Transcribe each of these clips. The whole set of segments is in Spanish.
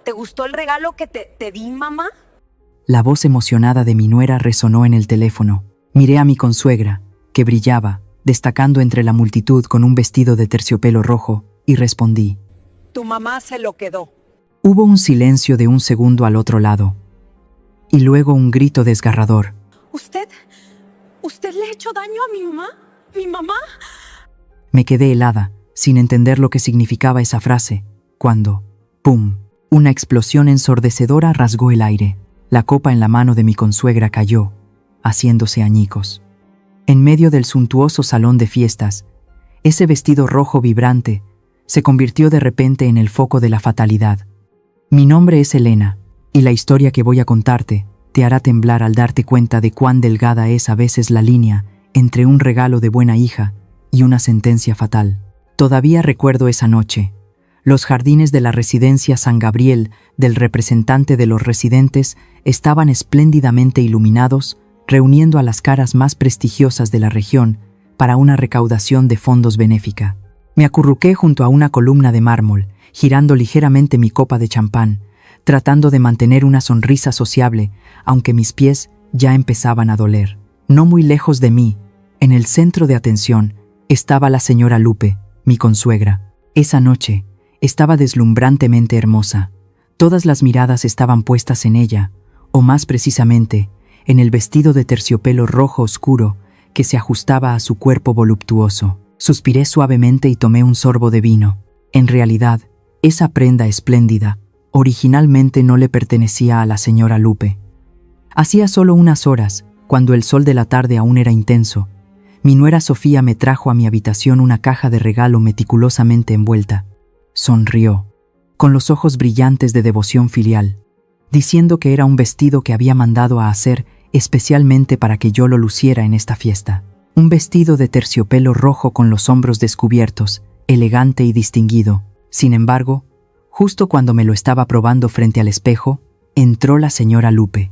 ¿Te gustó el regalo que te di, mamá? La voz emocionada de mi nuera resonó en el teléfono. Miré a mi consuegra, que brillaba, destacando entre la multitud con un vestido de terciopelo rojo, y respondí. Tu mamá se lo quedó. Hubo un silencio de un segundo al otro lado, y luego un grito desgarrador. ¿Usted le ha hecho daño a mi mamá? ¿Mi mamá? Me quedé helada, sin entender lo que significaba esa frase, cuando, ¡pum!, una explosión ensordecedora rasgó el aire. La copa en la mano de mi consuegra cayó, haciéndose añicos. En medio del suntuoso salón de fiestas, ese vestido rojo vibrante se convirtió de repente en el foco de la fatalidad. Mi nombre es Elena, y la historia que voy a contarte te hará temblar al darte cuenta de cuán delgada es a veces la línea entre un regalo de buena hija y una sentencia fatal. Todavía recuerdo esa noche. Los jardines de la residencia San Gabriel del representante de los residentes estaban espléndidamente iluminados, reuniendo a las caras más prestigiosas de la región para una recaudación de fondos benéfica. Me acurruqué junto a una columna de mármol, girando ligeramente mi copa de champán, tratando de mantener una sonrisa sociable, aunque mis pies ya empezaban a doler. No muy lejos de mí, en el centro de atención, estaba la señora Lupe, mi consuegra. Esa noche, estaba deslumbrantemente hermosa. Todas las miradas estaban puestas en ella, o más precisamente, en el vestido de terciopelo rojo oscuro que se ajustaba a su cuerpo voluptuoso. Suspiré suavemente y tomé un sorbo de vino. En realidad, esa prenda espléndida originalmente no le pertenecía a la señora Lupe. Hacía solo unas horas, cuando el sol de la tarde aún era intenso, mi nuera Sofía me trajo a mi habitación una caja de regalo meticulosamente envuelta. Sonrió, con los ojos brillantes de devoción filial, diciendo que era un vestido que había mandado a hacer especialmente para que yo lo luciera en esta fiesta. Un vestido de terciopelo rojo con los hombros descubiertos, elegante y distinguido. Sin embargo, justo cuando me lo estaba probando frente al espejo, entró la señora Lupe.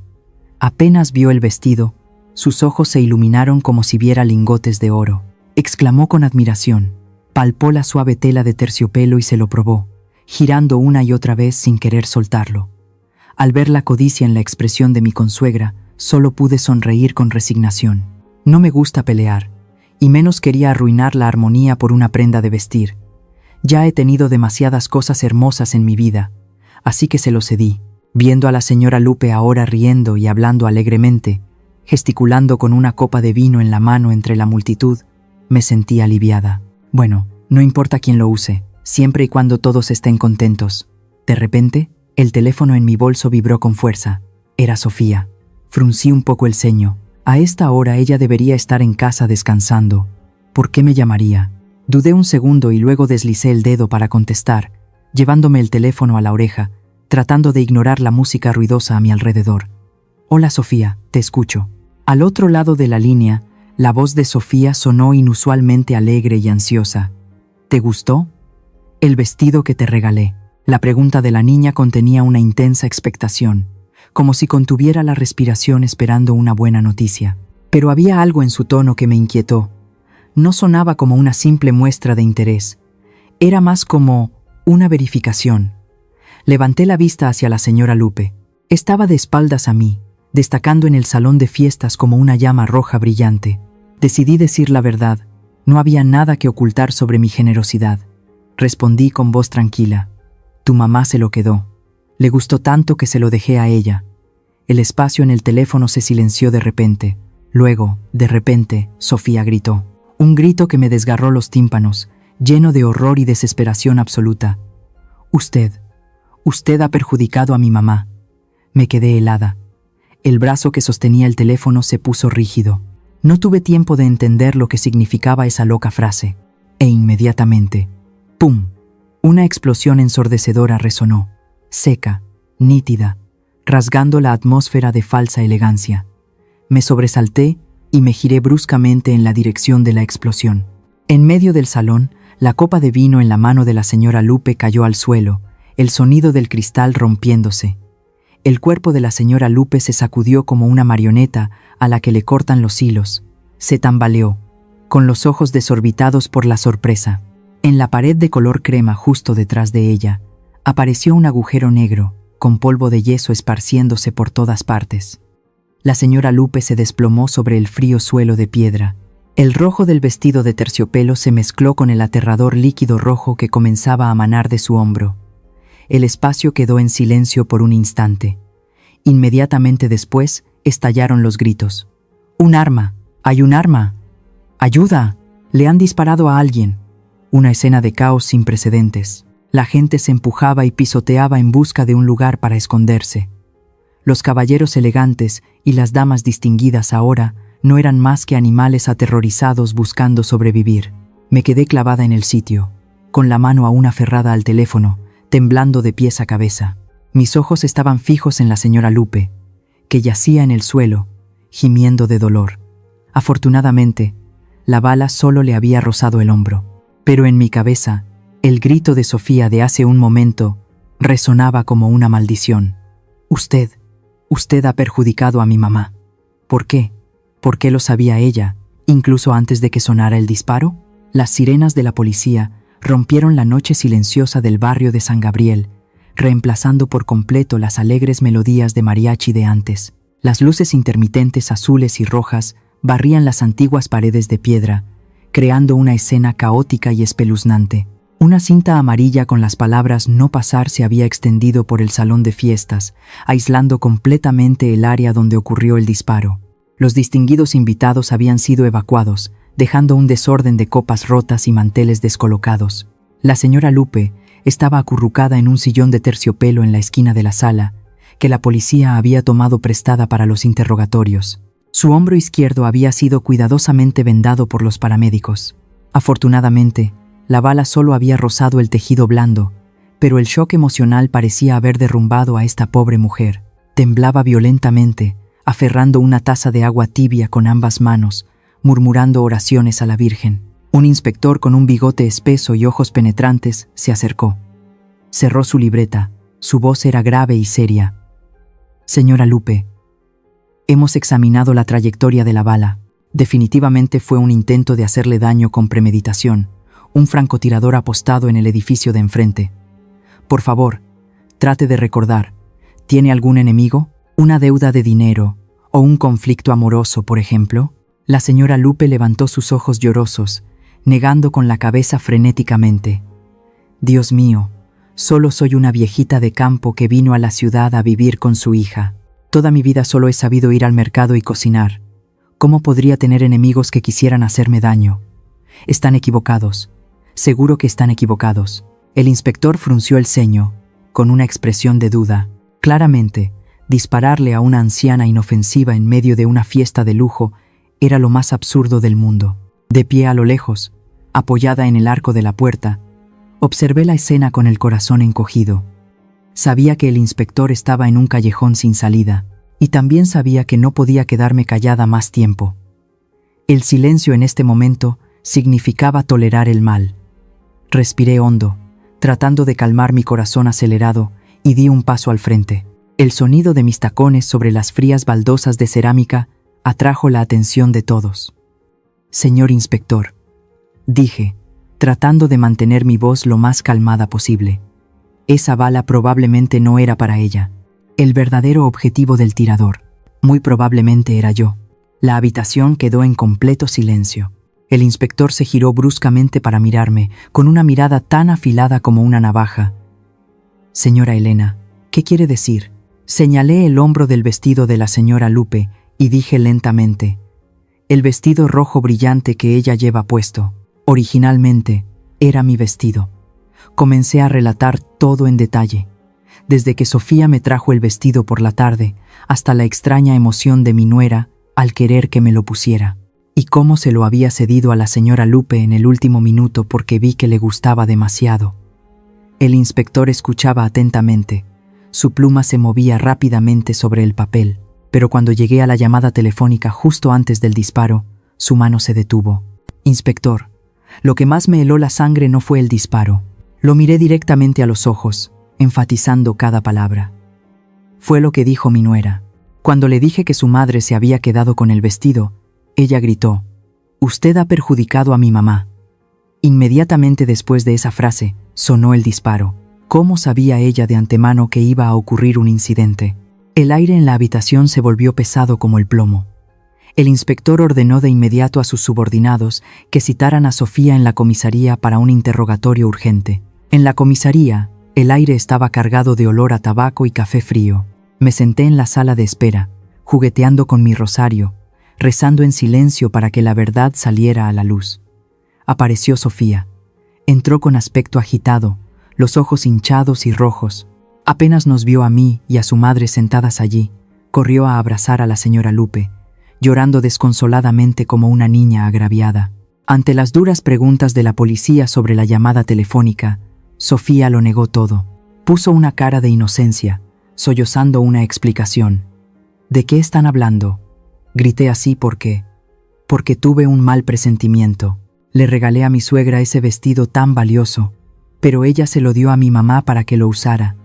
Apenas vio el vestido, sus ojos se iluminaron como si viera lingotes de oro. Exclamó con admiración. Palpó la suave tela de terciopelo y se lo probó, girando una y otra vez sin querer soltarlo. Al ver la codicia en la expresión de mi consuegra, solo pude sonreír con resignación. No me gusta pelear, y menos quería arruinar la armonía por una prenda de vestir. Ya he tenido demasiadas cosas hermosas en mi vida, así que se lo cedí. Viendo a la señora Lupe ahora riendo y hablando alegremente, gesticulando con una copa de vino en la mano entre la multitud, me sentí aliviada. Bueno, no importa quién lo use, siempre y cuando todos estén contentos. De repente, el teléfono en mi bolso vibró con fuerza. Era Sofía. Fruncí un poco el ceño. A esta hora ella debería estar en casa descansando. ¿Por qué me llamaría? Dudé un segundo y luego deslicé el dedo para contestar, llevándome el teléfono a la oreja, tratando de ignorar la música ruidosa a mi alrededor. Hola Sofía, te escucho. Al otro lado de la línea, la voz de Sofía sonó inusualmente alegre y ansiosa. ¿Te gustó? El vestido que te regalé. La pregunta de la niña contenía una intensa expectación, como si contuviera la respiración esperando una buena noticia. Pero había algo en su tono que me inquietó. No sonaba como una simple muestra de interés. Era más como una verificación. Levanté la vista hacia la señora Lupe. Estaba de espaldas a mí, destacando en el salón de fiestas como una llama roja brillante. Decidí decir la verdad. No había nada que ocultar sobre mi generosidad. Respondí con voz tranquila. Tu mamá se lo quedó. Le gustó tanto que se lo dejé a ella. El espacio en el teléfono se silenció de repente. Luego, de repente, Sofía gritó. Un grito que me desgarró los tímpanos, lleno de horror y desesperación absoluta. Usted ha perjudicado a mi mamá. Me quedé helada. El brazo que sostenía el teléfono se puso rígido. No tuve tiempo de entender lo que significaba esa loca frase. E inmediatamente, ¡pum!, una explosión ensordecedora resonó, seca, nítida, rasgando la atmósfera de falsa elegancia. Me sobresalté y me giré bruscamente en la dirección de la explosión. En medio del salón, la copa de vino en la mano de la señora Lupe cayó al suelo, el sonido del cristal rompiéndose. El cuerpo de la señora Lupe se sacudió como una marioneta a la que le cortan los hilos. Se tambaleó, con los ojos desorbitados por la sorpresa. En la pared de color crema justo detrás de ella, apareció un agujero negro, con polvo de yeso esparciéndose por todas partes. La señora Lupe se desplomó sobre el frío suelo de piedra. El rojo del vestido de terciopelo se mezcló con el aterrador líquido rojo que comenzaba a manar de su hombro. El espacio quedó en silencio por un instante. Inmediatamente después estallaron los gritos. ¡Un arma! ¡Hay un arma! ¡Ayuda! ¡Le han disparado a alguien! Una escena de caos sin precedentes. La gente se empujaba y pisoteaba en busca de un lugar para esconderse. Los caballeros elegantes y las damas distinguidas ahora no eran más que animales aterrorizados buscando sobrevivir. Me quedé clavada en el sitio, con la mano aún aferrada al teléfono, temblando de pies a cabeza. Mis ojos estaban fijos en la señora Lupe, que yacía en el suelo, gimiendo de dolor. Afortunadamente, la bala solo le había rozado el hombro. Pero en mi cabeza, el grito de Sofía de hace un momento resonaba como una maldición. Usted ha perjudicado a mi mamá. ¿Por qué? ¿Por qué lo sabía ella, incluso antes de que sonara el disparo? Las sirenas de la policía rompieron la noche silenciosa del barrio de San Gabriel, reemplazando por completo las alegres melodías de mariachi de antes. Las luces intermitentes azules y rojas barrían las antiguas paredes de piedra, creando una escena caótica y espeluznante. Una cinta amarilla con las palabras "no pasar" se había extendido por el salón de fiestas, aislando completamente el área donde ocurrió el disparo. Los distinguidos invitados habían sido evacuados, dejando un desorden de copas rotas y manteles descolocados. La señora Lupe estaba acurrucada en un sillón de terciopelo en la esquina de la sala, que la policía había tomado prestada para los interrogatorios. Su hombro izquierdo había sido cuidadosamente vendado por los paramédicos. Afortunadamente, la bala solo había rozado el tejido blando, pero el shock emocional parecía haber derrumbado a esta pobre mujer. Temblaba violentamente, aferrando una taza de agua tibia con ambas manos, murmurando oraciones a la Virgen. Un inspector con un bigote espeso y ojos penetrantes se acercó. Cerró su libreta. Su voz era grave y seria. «Señora Lupe, hemos examinado la trayectoria de la bala. Definitivamente fue un intento de hacerle daño con premeditación. Un francotirador apostado en el edificio de enfrente. Por favor, trate de recordar. ¿Tiene algún enemigo? ¿Una deuda de dinero? ¿O un conflicto amoroso, por ejemplo?» La señora Lupe levantó sus ojos llorosos, negando con la cabeza frenéticamente. «Dios mío, solo soy una viejita de campo que vino a la ciudad a vivir con su hija. Toda mi vida solo he sabido ir al mercado y cocinar. ¿Cómo podría tener enemigos que quisieran hacerme daño? Están equivocados. Seguro que están equivocados». El inspector frunció el ceño, con una expresión de duda. Claramente, dispararle a una anciana inofensiva en medio de una fiesta de lujo era lo más absurdo del mundo. De pie a lo lejos, apoyada en el arco de la puerta, observé la escena con el corazón encogido. Sabía que el inspector estaba en un callejón sin salida, y también sabía que no podía quedarme callada más tiempo. El silencio en este momento significaba tolerar el mal. Respiré hondo, tratando de calmar mi corazón acelerado, y di un paso al frente. El sonido de mis tacones sobre las frías baldosas de cerámica atrajo la atención de todos. «Señor inspector», dije, tratando de mantener mi voz lo más calmada posible. Esa bala probablemente no era para ella. El verdadero objetivo del tirador, muy probablemente era yo. La habitación quedó en completo silencio. El inspector se giró bruscamente para mirarme, con una mirada tan afilada como una navaja. «Señora Elena, ¿qué quiere decir?». Señalé el hombro del vestido de la señora Lupe y dije lentamente: «El vestido rojo brillante que ella lleva puesto. Originalmente, era mi vestido». Comencé a relatar todo en detalle, desde que Sofía me trajo el vestido por la tarde hasta la extraña emoción de mi nuera al querer que me lo pusiera, y cómo se lo había cedido a la señora Lupe en el último minuto porque vi que le gustaba demasiado. El inspector escuchaba atentamente. Su pluma se movía rápidamente sobre el papel, pero cuando llegué a la llamada telefónica justo antes del disparo, su mano se detuvo. «Inspector, lo que más me heló la sangre no fue el disparo». Lo miré directamente a los ojos, enfatizando cada palabra. Fue lo que dijo mi nuera. Cuando le dije que su madre se había quedado con el vestido, ella gritó: «Usted ha perjudicado a mi mamá». Inmediatamente después de esa frase, sonó el disparo, ¿Cómo sabía ella de antemano que iba a ocurrir un incidente? El aire en la habitación se volvió pesado como el plomo. El inspector ordenó de inmediato a sus subordinados que citaran a Sofía en la comisaría para un interrogatorio urgente. En la comisaría, el aire estaba cargado de olor a tabaco y café frío. Me senté en la sala de espera, jugueteando con mi rosario, rezando en silencio para que la verdad saliera a la luz. Apareció Sofía. Entró con aspecto agitado, los ojos hinchados y rojos. Apenas nos vio a mí y a su madre sentadas allí, corrió a abrazar a la señora Lupe, llorando desconsoladamente como una niña agraviada. Ante las duras preguntas de la policía sobre la llamada telefónica, Sofía lo negó todo. Puso una cara de inocencia, sollozando una explicación. ¿De qué están hablando? Grité así porque tuve un mal presentimiento. Le regalé a mi suegra ese vestido tan valioso, pero ella se lo dio a mi mamá para que lo usara.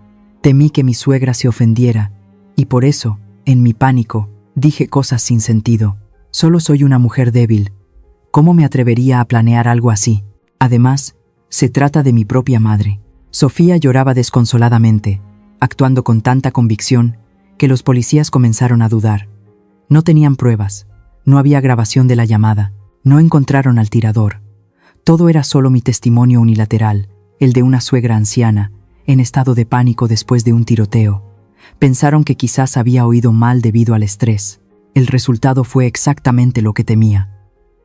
Temí que mi suegra se ofendiera, y por eso, en mi pánico, dije cosas sin sentido. Solo soy una mujer débil. ¿Cómo me atrevería a planear algo así? Además, se trata de mi propia madre. Sofía lloraba desconsoladamente, actuando con tanta convicción que los policías comenzaron a dudar. No tenían pruebas, no había grabación de la llamada, no encontraron al tirador. Todo era solo mi testimonio unilateral, el de una suegra anciana, en estado de pánico después de un tiroteo. Pensaron que quizás había oído mal debido al estrés. El resultado fue exactamente lo que temía.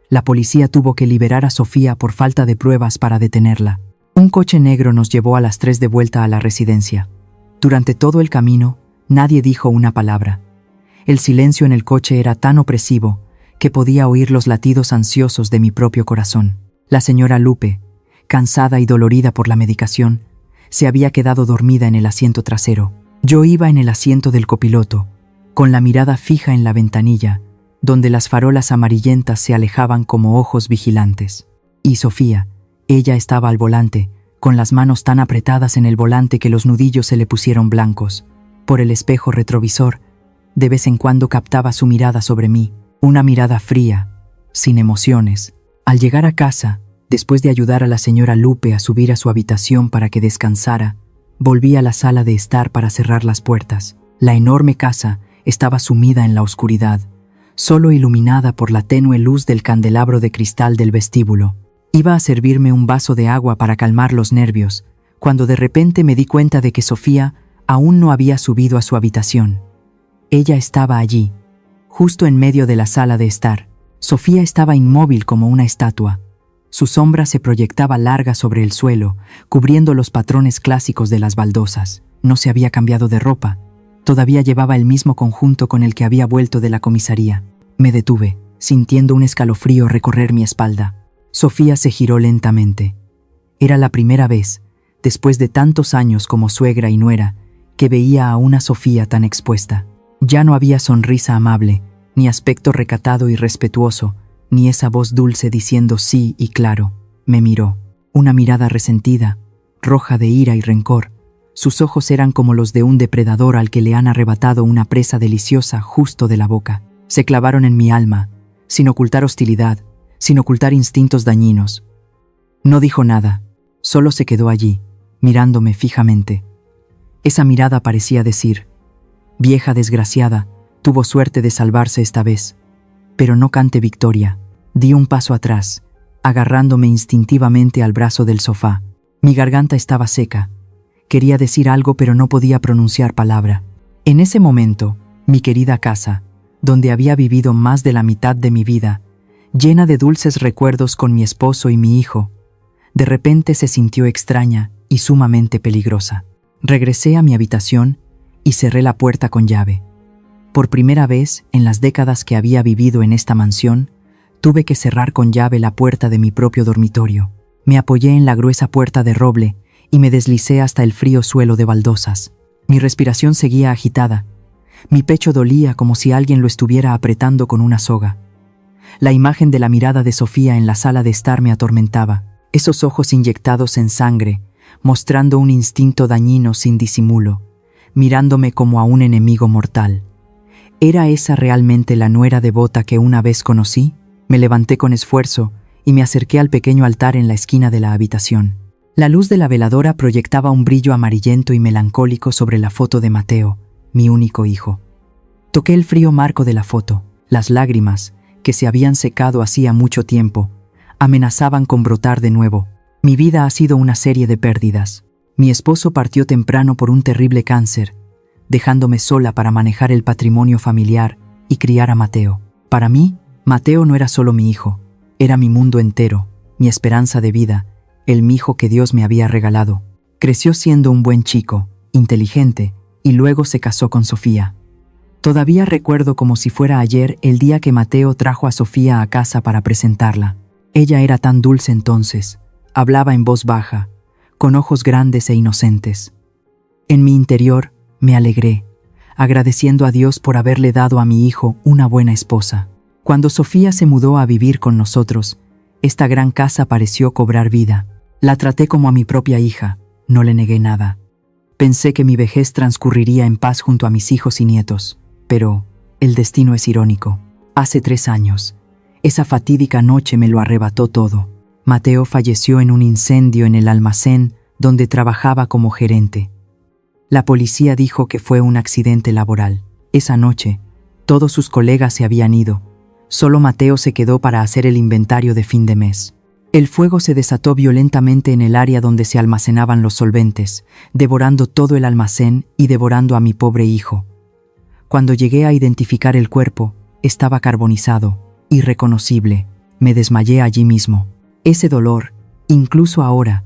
La policía tuvo que liberar a Sofía por falta de pruebas para detenerla. Un coche negro nos llevó a las 3 de vuelta a la residencia. Durante todo el camino, nadie dijo una palabra. El silencio en el coche era tan opresivo que podía oír los latidos ansiosos de mi propio corazón. La señora Lupe, cansada y dolorida por la medicación, se había quedado dormida en el asiento trasero. Yo iba en el asiento del copiloto, con la mirada fija en la ventanilla, donde las farolas amarillentas se alejaban como ojos vigilantes. Y Sofía, ella estaba al volante, con las manos tan apretadas en el volante que los nudillos se le pusieron blancos. Por el espejo retrovisor, de vez en cuando captaba su mirada sobre mí, una mirada fría, sin emociones. Al llegar a casa, después de ayudar a la señora Lupe a subir a su habitación para que descansara, volví a la sala de estar para cerrar las puertas. La enorme casa estaba sumida en la oscuridad, solo iluminada por la tenue luz del candelabro de cristal del vestíbulo. Iba a servirme un vaso de agua para calmar los nervios, cuando de repente me di cuenta de que Sofía aún no había subido a su habitación. Ella estaba allí, justo en medio de la sala de estar. Sofía estaba inmóvil como una estatua. Su sombra se proyectaba larga sobre el suelo, cubriendo los patrones clásicos de las baldosas. No se había cambiado de ropa. Todavía llevaba el mismo conjunto con el que había vuelto de la comisaría. Me detuve, sintiendo un escalofrío recorrer mi espalda. Sofía se giró lentamente. Era la primera vez, después de tantos años como suegra y nuera, que veía a una Sofía tan expuesta. Ya no había sonrisa amable, ni aspecto recatado y respetuoso, ni esa voz dulce diciendo sí y claro. Me miró. Una mirada resentida, roja de ira y rencor. Sus ojos eran como los de un depredador al que le han arrebatado una presa deliciosa justo de la boca. Se clavaron en mi alma, sin ocultar hostilidad, sin ocultar instintos dañinos. No dijo nada, solo se quedó allí, mirándome fijamente. Esa mirada parecía decir: vieja desgraciada, tuvo suerte de salvarse esta vez, pero no cante victoria. Di un paso atrás, agarrándome instintivamente al brazo del sofá. Mi garganta estaba seca. Quería decir algo, pero no podía pronunciar palabra. En ese momento, mi querida casa, donde había vivido más de la mitad de mi vida, llena de dulces recuerdos con mi esposo y mi hijo, de repente se sintió extraña y sumamente peligrosa. Regresé a mi habitación y cerré la puerta con llave. Por primera vez en las décadas que había vivido en esta mansión, tuve que cerrar con llave la puerta de mi propio dormitorio. Me apoyé en la gruesa puerta de roble y me deslicé hasta el frío suelo de baldosas. Mi respiración seguía agitada. Mi pecho dolía como si alguien lo estuviera apretando con una soga. La imagen de la mirada de Sofía en la sala de estar me atormentaba. Esos ojos inyectados en sangre, mostrando un instinto dañino sin disimulo, mirándome como a un enemigo mortal. ¿Era esa realmente la nuera devota que una vez conocí? Me levanté con esfuerzo y me acerqué al pequeño altar en la esquina de la habitación. La luz de la veladora proyectaba un brillo amarillento y melancólico sobre la foto de Mateo, mi único hijo. Toqué el frío marco de la foto. Las lágrimas, que se habían secado hacía mucho tiempo, amenazaban con brotar de nuevo. Mi vida ha sido una serie de pérdidas. Mi esposo partió temprano por un terrible cáncer, dejándome sola para manejar el patrimonio familiar y criar a Mateo. Para mí, Mateo no era solo mi hijo, era mi mundo entero, mi esperanza de vida, el mijo que Dios me había regalado. Creció siendo un buen chico, inteligente, y luego se casó con Sofía. Todavía recuerdo como si fuera ayer el día que Mateo trajo a Sofía a casa para presentarla. Ella era tan dulce entonces, hablaba en voz baja, con ojos grandes e inocentes. En mi interior me alegré, agradeciendo a Dios por haberle dado a mi hijo una buena esposa. Cuando Sofía se mudó a vivir con nosotros, esta gran casa pareció cobrar vida. La traté como a mi propia hija, no le negué nada. Pensé que mi vejez transcurriría en paz junto a mis hijos y nietos, pero el destino es irónico. Hace 3 años, esa fatídica noche me lo arrebató todo. Mateo falleció en un incendio en el almacén donde trabajaba como gerente. La policía dijo que fue un accidente laboral. Esa noche, todos sus colegas se habían ido. Solo Mateo se quedó para hacer el inventario de fin de mes. El fuego se desató violentamente en el área donde se almacenaban los solventes, devorando todo el almacén y devorando a mi pobre hijo. Cuando llegué a identificar el cuerpo, estaba carbonizado, irreconocible. Me desmayé allí mismo. Ese dolor, incluso ahora,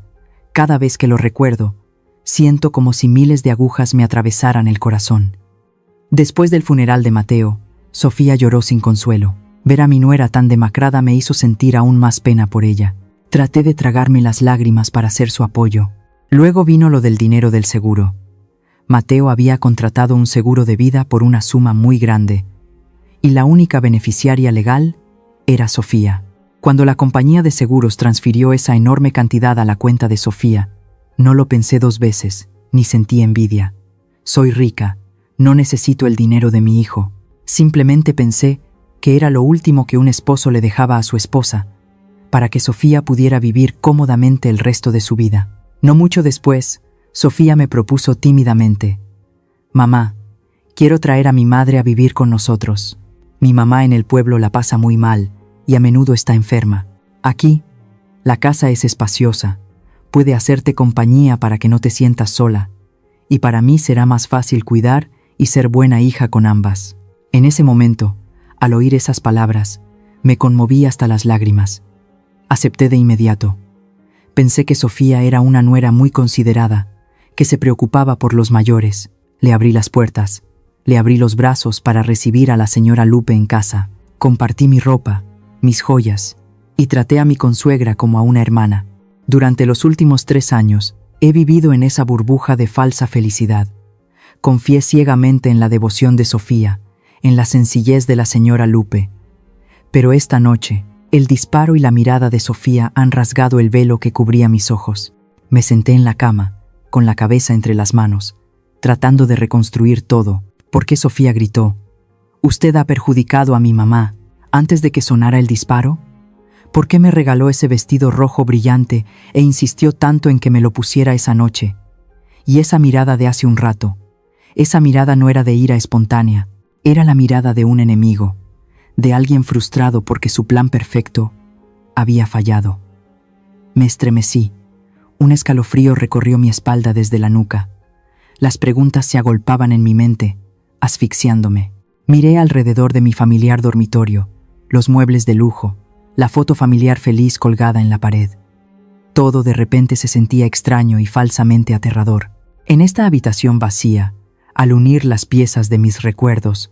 cada vez que lo recuerdo, siento como si miles de agujas me atravesaran el corazón. Después del funeral de Mateo, Sofía lloró sin consuelo. Ver a mi nuera tan demacrada me hizo sentir aún más pena por ella. Traté de tragarme las lágrimas para ser su apoyo. Luego vino lo del dinero del seguro. Mateo había contratado un seguro de vida por una suma muy grande, y la única beneficiaria legal era Sofía. Cuando la compañía de seguros transfirió esa enorme cantidad a la cuenta de Sofía, no lo pensé 2 veces, ni sentí envidia. Soy rica, no necesito el dinero de mi hijo. Simplemente pensé que era lo último que un esposo le dejaba a su esposa, para que Sofía pudiera vivir cómodamente el resto de su vida. No mucho después, Sofía me propuso tímidamente: «Mamá, quiero traer a mi madre a vivir con nosotros. Mi mamá en el pueblo la pasa muy mal y a menudo está enferma. Aquí, la casa es espaciosa, puede hacerte compañía para que no te sientas sola, y para mí será más fácil cuidar y ser buena hija con ambas». En ese momento, al oír esas palabras, me conmoví hasta las lágrimas. Acepté de inmediato. Pensé que Sofía era una nuera muy considerada, que se preocupaba por los mayores. Le abrí las puertas, le abrí los brazos para recibir a la señora Lupe en casa. Compartí mi ropa, mis joyas, y traté a mi consuegra como a una hermana. Durante los últimos 3 años, he vivido en esa burbuja de falsa felicidad. Confié ciegamente en la devoción de Sofía, en la sencillez de la señora Lupe. Pero esta noche, el disparo y la mirada de Sofía han rasgado el velo que cubría mis ojos. Me senté en la cama, con la cabeza entre las manos, tratando de reconstruir todo. ¿Por qué Sofía gritó: «Usted ha perjudicado a mi mamá», antes de que sonara el disparo? ¿Por qué me regaló ese vestido rojo brillante e insistió tanto en que me lo pusiera esa noche? Y esa mirada de hace un rato, esa mirada no era de ira espontánea, era la mirada de un enemigo, de alguien frustrado porque su plan perfecto había fallado. Me estremecí. Un escalofrío recorrió mi espalda desde la nuca. Las preguntas se agolpaban en mi mente, asfixiándome. Miré alrededor de mi familiar dormitorio, los muebles de lujo, la foto familiar feliz colgada en la pared. Todo de repente se sentía extraño y falsamente aterrador. En esta habitación vacía, al unir las piezas de mis recuerdos,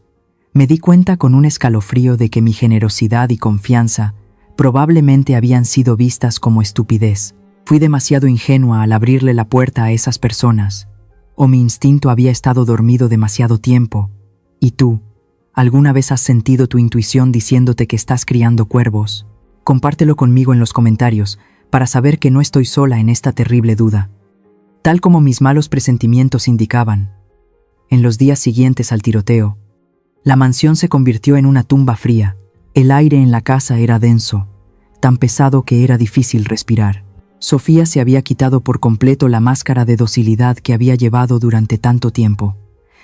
me di cuenta con un escalofrío de que mi generosidad y confianza probablemente habían sido vistas como estupidez. Fui demasiado ingenua al abrirle la puerta a esas personas, o mi instinto había estado dormido demasiado tiempo. ¿Y tú? ¿Alguna vez has sentido tu intuición diciéndote que estás criando cuervos? Compártelo conmigo en los comentarios para saber que no estoy sola en esta terrible duda. Tal como mis malos presentimientos indicaban, en los días siguientes al tiroteo, la mansión se convirtió en una tumba fría. El aire en la casa era denso, tan pesado que era difícil respirar. Sofía se había quitado por completo la máscara de docilidad que había llevado durante tanto tiempo.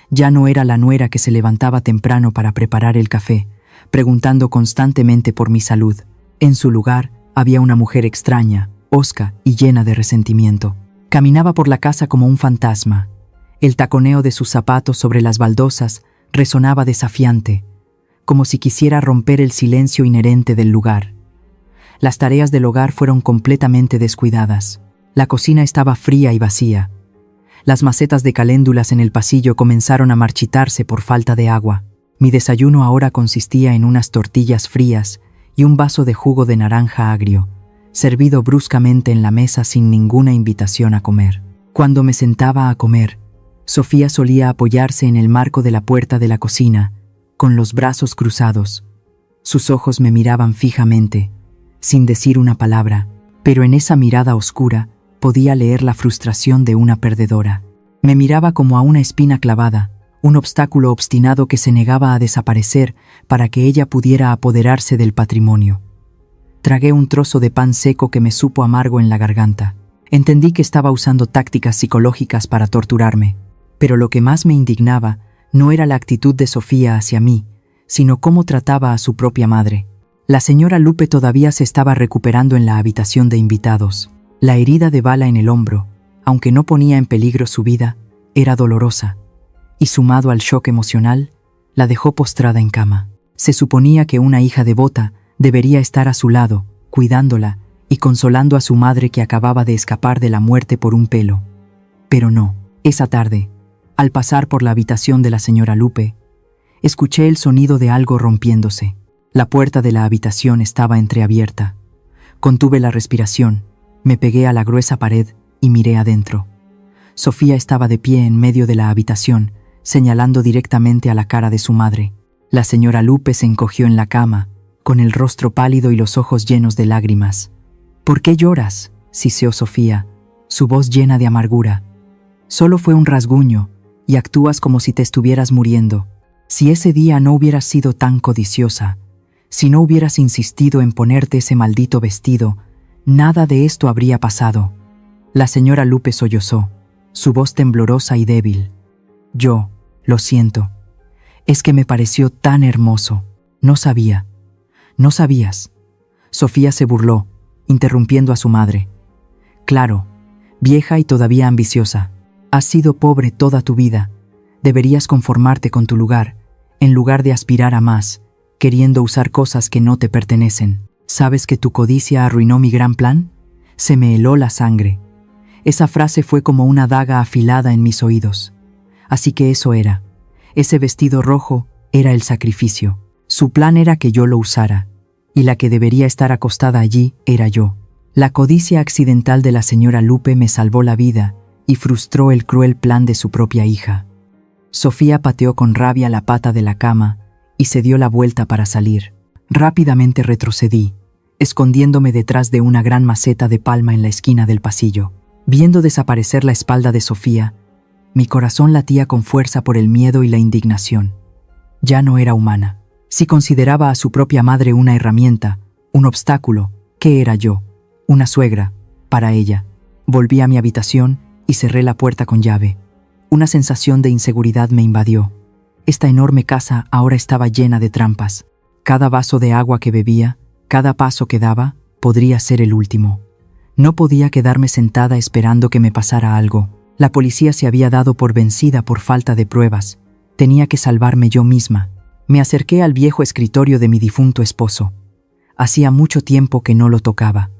Ya no era la nuera que se levantaba temprano para preparar el café, preguntando constantemente por mi salud. En su lugar, había una mujer extraña, hosca y llena de resentimiento. Caminaba por la casa como un fantasma. El taconeo de sus zapatos sobre las baldosas resonaba desafiante, como si quisiera romper el silencio inherente del lugar. Las tareas del hogar fueron completamente descuidadas. La cocina estaba fría y vacía. Las macetas de caléndulas en el pasillo comenzaron a marchitarse por falta de agua. Mi desayuno ahora consistía en unas tortillas frías y un vaso de jugo de naranja agrio, servido bruscamente en la mesa sin ninguna invitación a comer. Cuando me sentaba a comer, Sofía solía apoyarse en el marco de la puerta de la cocina, con los brazos cruzados. Sus ojos me miraban fijamente, sin decir una palabra, pero en esa mirada oscura podía leer la frustración de una perdedora. Me miraba como a una espina clavada, un obstáculo obstinado que se negaba a desaparecer para que ella pudiera apoderarse del patrimonio. Tragué un trozo de pan seco que me supo amargo en la garganta. Entendí que estaba usando tácticas psicológicas para torturarme, pero lo que más me indignaba no era la actitud de Sofía hacia mí, sino cómo trataba a su propia madre. La señora Lupe todavía se estaba recuperando en la habitación de invitados. La herida de bala en el hombro, aunque no ponía en peligro su vida, era dolorosa, y sumado al shock emocional, la dejó postrada en cama. Se suponía que una hija devota debería estar a su lado, cuidándola y consolando a su madre que acababa de escapar de la muerte por un pelo. Pero no. Esa tarde, al pasar por la habitación de la señora Lupe, escuché el sonido de algo rompiéndose. La puerta de la habitación estaba entreabierta. Contuve la respiración, me pegué a la gruesa pared y miré adentro. Sofía estaba de pie en medio de la habitación, señalando directamente a la cara de su madre. La señora Lupe se encogió en la cama, con el rostro pálido y los ojos llenos de lágrimas. «¿Por qué lloras?», siseó Sofía, su voz llena de amargura. «Solo fue un rasguño, y actúas como si te estuvieras muriendo. Si ese día no hubieras sido tan codiciosa, si no hubieras insistido en ponerte ese maldito vestido, nada de esto habría pasado». La señora Lupe sollozó, su voz temblorosa y débil. «Yo, lo siento. Es que me pareció tan hermoso. No sabía. No sabías». Sofía se burló, interrumpiendo a su madre. «Claro, vieja y todavía ambiciosa. Has sido pobre toda tu vida. Deberías conformarte con tu lugar, en lugar de aspirar a más, queriendo usar cosas que no te pertenecen. ¿Sabes que tu codicia arruinó mi gran plan?». Se me heló la sangre. Esa frase fue como una daga afilada en mis oídos. Así que eso era. Ese vestido rojo era el sacrificio. Su plan era que yo lo usara, y la que debería estar acostada allí era yo. La codicia accidental de la señora Lupe me salvó la vida y frustró el cruel plan de su propia hija. Sofía pateó con rabia la pata de la cama y se dio la vuelta para salir. Rápidamente retrocedí, escondiéndome detrás de una gran maceta de palma en la esquina del pasillo. Viendo desaparecer la espalda de Sofía, mi corazón latía con fuerza por el miedo y la indignación. Ya no era humana. Si consideraba a su propia madre una herramienta, un obstáculo, ¿qué era yo? Una suegra, para ella. Volví a mi habitación y cerré la puerta con llave. Una sensación de inseguridad me invadió. Esta enorme casa ahora estaba llena de trampas. Cada vaso de agua que bebía, cada paso que daba, podría ser el último. No podía quedarme sentada esperando que me pasara algo. La policía se había dado por vencida por falta de pruebas. Tenía que salvarme yo misma. Me acerqué al viejo escritorio de mi difunto esposo. Hacía mucho tiempo que no lo tocaba.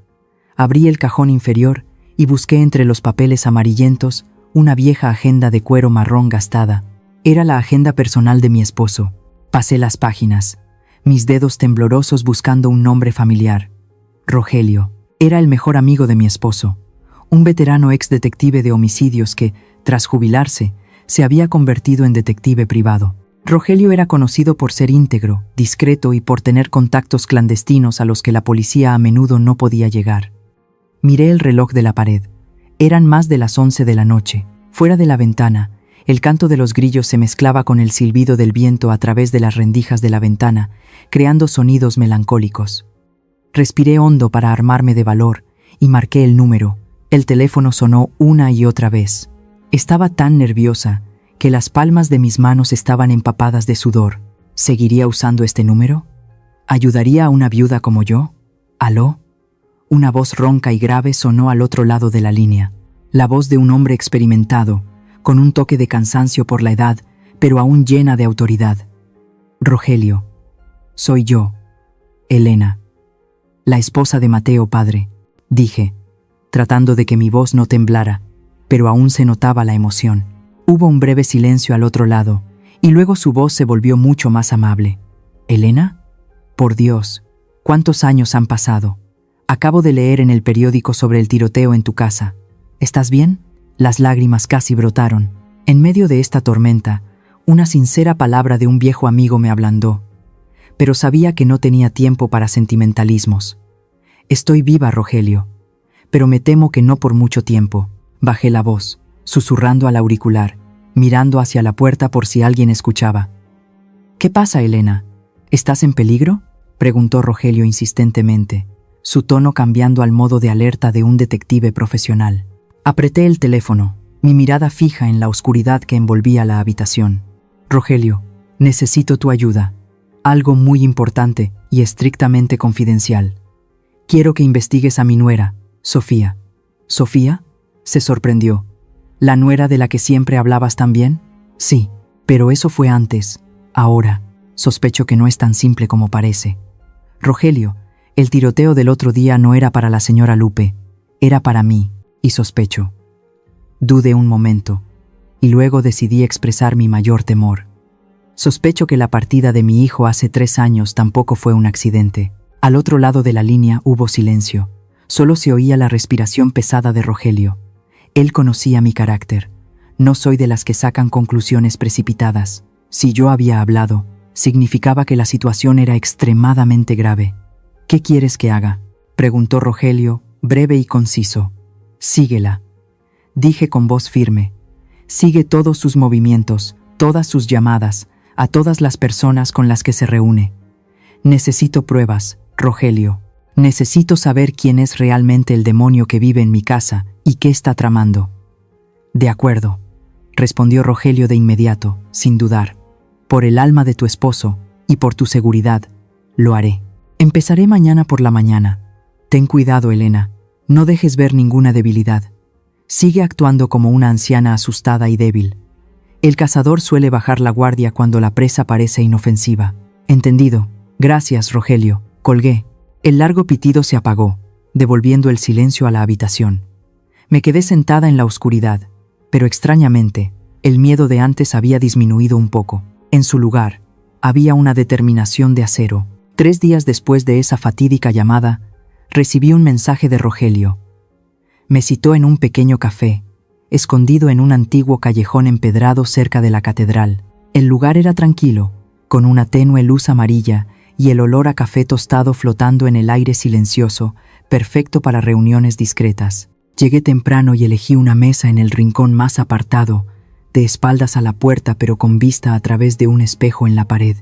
Abrí el cajón inferior y busqué entre los papeles amarillentos una vieja agenda de cuero marrón gastada. Era la agenda personal de mi esposo. Pasé las páginas, mis dedos temblorosos buscando un nombre familiar. Rogelio. Era el mejor amigo de mi esposo, un veterano ex detective de homicidios que, tras jubilarse, se había convertido en detective privado. Rogelio era conocido por ser íntegro, discreto y por tener contactos clandestinos a los que la policía a menudo no podía llegar. Miré el reloj de la pared. Eran más de las 11 de la noche. Fuera de la ventana, el canto de los grillos se mezclaba con el silbido del viento a través de las rendijas de la ventana, creando sonidos melancólicos. Respiré hondo para armarme de valor y marqué el número. El teléfono sonó una y otra vez. Estaba tan nerviosa que las palmas de mis manos estaban empapadas de sudor. ¿Seguiría usando este número? ¿Ayudaría a una viuda como yo? ¿Aló? Una voz ronca y grave sonó al otro lado de la línea. La voz de un hombre experimentado, con un toque de cansancio por la edad, pero aún llena de autoridad. Rogelio, soy yo, Elena, la esposa de Mateo, padre, dije, tratando de que mi voz no temblara, pero aún se notaba la emoción. Hubo un breve silencio al otro lado, y luego su voz se volvió mucho más amable. ¿Elena? Por Dios, ¿cuántos años han pasado? Acabo de leer en el periódico sobre el tiroteo en tu casa. ¿Estás bien? Las lágrimas casi brotaron. En medio de esta tormenta, una sincera palabra de un viejo amigo me ablandó, pero sabía que no tenía tiempo para sentimentalismos. Estoy viva, Rogelio, pero me temo que no por mucho tiempo. Bajé la voz, susurrando al auricular, mirando hacia la puerta por si alguien escuchaba. ¿Qué pasa, Elena? ¿Estás en peligro?, preguntó Rogelio insistentemente, su tono cambiando al modo de alerta de un detective profesional. Apreté el teléfono, mi mirada fija en la oscuridad que envolvía la habitación. Rogelio, necesito tu ayuda. Algo muy importante y estrictamente confidencial. Quiero que investigues a mi nuera, Sofía. ¿Sofía?, se sorprendió. ¿La nuera de la que siempre hablabas también? Sí, pero eso fue antes. Ahora, sospecho que no es tan simple como parece. Rogelio, el tiroteo del otro día no era para la señora Lupe, era para mí, y sospecho. Dudé un momento, y luego decidí expresar mi mayor temor. Sospecho que la partida de mi hijo hace 3 años tampoco fue un accidente. Al otro lado de la línea hubo silencio. Solo se oía la respiración pesada de Rogelio. Él conocía mi carácter. No soy de las que sacan conclusiones precipitadas. Si yo había hablado, significaba que la situación era extremadamente grave. ¿Qué quieres que haga?, preguntó Rogelio, breve y conciso. Síguela, dije con voz firme. Sigue todos sus movimientos, todas sus llamadas, a todas las personas con las que se reúne. Necesito pruebas, Rogelio. Necesito saber quién es realmente el demonio que vive en mi casa y qué está tramando. De acuerdo, respondió Rogelio de inmediato, sin dudar. Por el alma de tu esposo y por tu seguridad, lo haré. Empezaré mañana por la mañana. Ten cuidado, Elena. No dejes ver ninguna debilidad. Sigue actuando como una anciana asustada y débil. El cazador suele bajar la guardia cuando la presa parece inofensiva. Entendido. Gracias, Rogelio. Colgué. El largo pitido se apagó, devolviendo el silencio a la habitación. Me quedé sentada en la oscuridad, pero extrañamente, el miedo de antes había disminuido un poco. En su lugar, había una determinación de acero. 3 días después de esa fatídica llamada, recibí un mensaje de Rogelio. Me citó en un pequeño café, escondido en un antiguo callejón empedrado cerca de la catedral. El lugar era tranquilo, con una tenue luz amarilla y el olor a café tostado flotando en el aire silencioso, perfecto para reuniones discretas. Llegué temprano y elegí una mesa en el rincón más apartado, de espaldas a la puerta pero con vista a través de un espejo en la pared.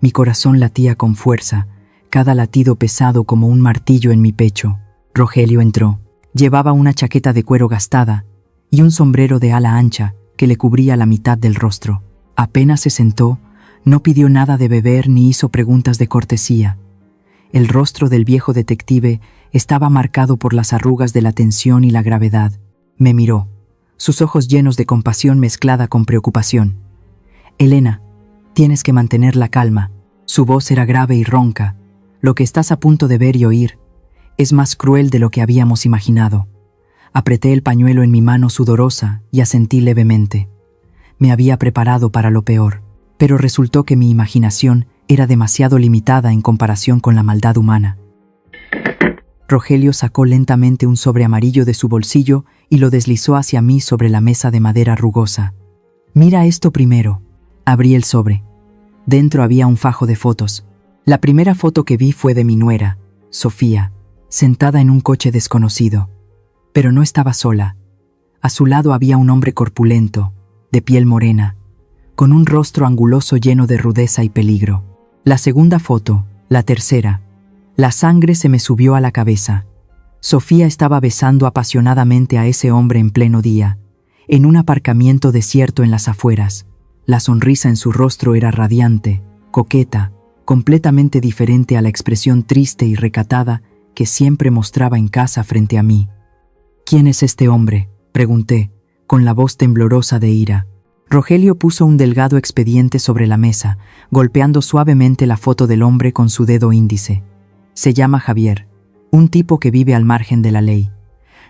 Mi corazón latía con fuerza, cada latido pesado como un martillo en mi pecho. Rogelio entró. Llevaba una chaqueta de cuero gastada y un sombrero de ala ancha que le cubría la mitad del rostro. Apenas se sentó, no pidió nada de beber ni hizo preguntas de cortesía. El rostro del viejo detective estaba marcado por las arrugas de la tensión y la gravedad. Me miró, sus ojos llenos de compasión mezclada con preocupación. «Elena, tienes que mantener la calma». Su voz era grave y ronca. «Lo que estás a punto de ver y oír es más cruel de lo que habíamos imaginado». Apreté el pañuelo en mi mano sudorosa y asentí levemente. Me había preparado para lo peor, pero resultó que mi imaginación era demasiado limitada en comparación con la maldad humana. Rogelio sacó lentamente un sobre amarillo de su bolsillo y lo deslizó hacia mí sobre la mesa de madera rugosa. «Mira esto primero». Abrí el sobre. Dentro había un fajo de fotos. La primera foto que vi fue de mi nuera, Sofía, sentada en un coche desconocido. Pero no estaba sola. A su lado había un hombre corpulento, de piel morena, con un rostro anguloso lleno de rudeza y peligro. La segunda foto, la tercera, la sangre se me subió a la cabeza. Sofía estaba besando apasionadamente a ese hombre en pleno día, en un aparcamiento desierto en las afueras. La sonrisa en su rostro era radiante, coqueta, completamente diferente a la expresión triste y recatada que siempre mostraba en casa frente a mí. «¿Quién es este hombre?», pregunté, con la voz temblorosa de ira. Rogelio puso un delgado expediente sobre la mesa, golpeando suavemente la foto del hombre con su dedo índice. «Se llama Javier, un tipo que vive al margen de la ley.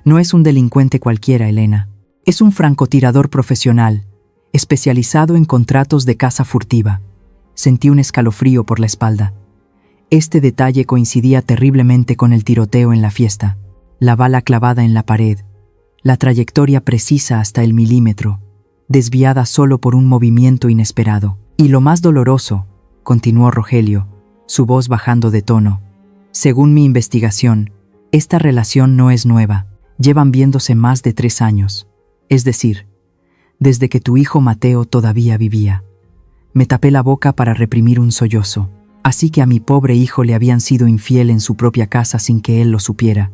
No es un delincuente cualquiera, Elena. Es un francotirador profesional, especializado en contratos de caza furtiva». Sentí un escalofrío por la espalda. Este detalle coincidía terriblemente con el tiroteo en la fiesta. La bala clavada en la pared, la trayectoria precisa hasta el milímetro, desviada solo por un movimiento inesperado. «Y lo más doloroso», continuó Rogelio, su voz bajando de tono, «según mi investigación, esta relación no es nueva. Llevan viéndose más de 3 años. Es decir, desde que tu hijo Mateo todavía vivía». Me tapé la boca para reprimir un sollozo. Así que a mi pobre hijo le habían sido infiel en su propia casa sin que él lo supiera.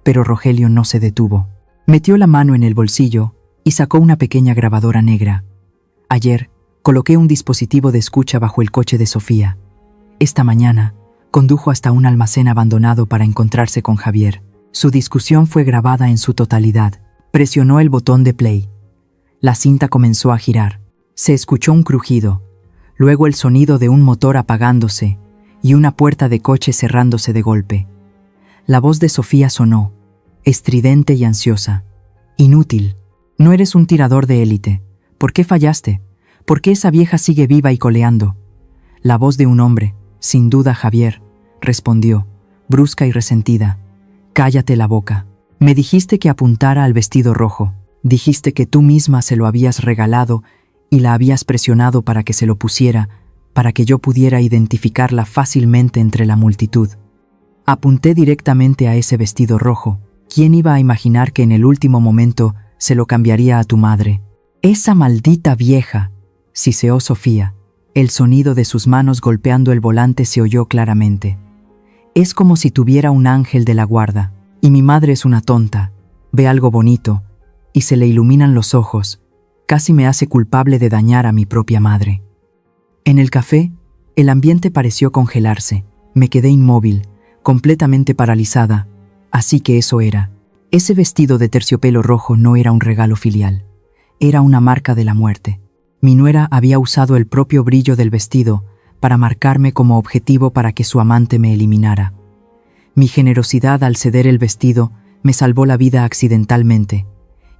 Pero Rogelio no se detuvo. Metió la mano en el bolsillo y sacó una pequeña grabadora negra. «Ayer coloqué un dispositivo de escucha bajo el coche de Sofía. Esta mañana condujo hasta un almacén abandonado para encontrarse con Javier. Su discusión fue grabada en su totalidad». Presionó el botón de play. La cinta comenzó a girar. Se escuchó un crujido, luego el sonido de un motor apagándose y una puerta de coche cerrándose de golpe. La voz de Sofía sonó, estridente y ansiosa. «Inútil. No eres un tirador de élite. ¿Por qué fallaste? ¿Por qué esa vieja sigue viva y coleando?» La voz de un hombre, sin duda Javier, respondió, brusca y resentida. «Cállate la boca. Me dijiste que apuntara al vestido rojo. Dijiste que tú misma se lo habías regalado y la habías presionado para que se lo pusiera, para que yo pudiera identificarla fácilmente entre la multitud. Apunté directamente a ese vestido rojo. ¿Quién iba a imaginar que en el último momento se lo cambiaría a tu madre?» «Esa maldita vieja», siseó Sofía. El sonido de sus manos golpeando el volante se oyó claramente. «Es como si tuviera un ángel de la guarda. Y mi madre es una tonta. Ve algo bonito y se le iluminan los ojos. Casi me hace culpable de dañar a mi propia madre». En el café, el ambiente pareció congelarse. Me quedé inmóvil, completamente paralizada. Así que eso era. Ese vestido de terciopelo rojo no era un regalo filial. Era una marca de la muerte. Mi nuera había usado el propio brillo del vestido para marcarme como objetivo para que su amante me eliminara. Mi generosidad al ceder el vestido me salvó la vida accidentalmente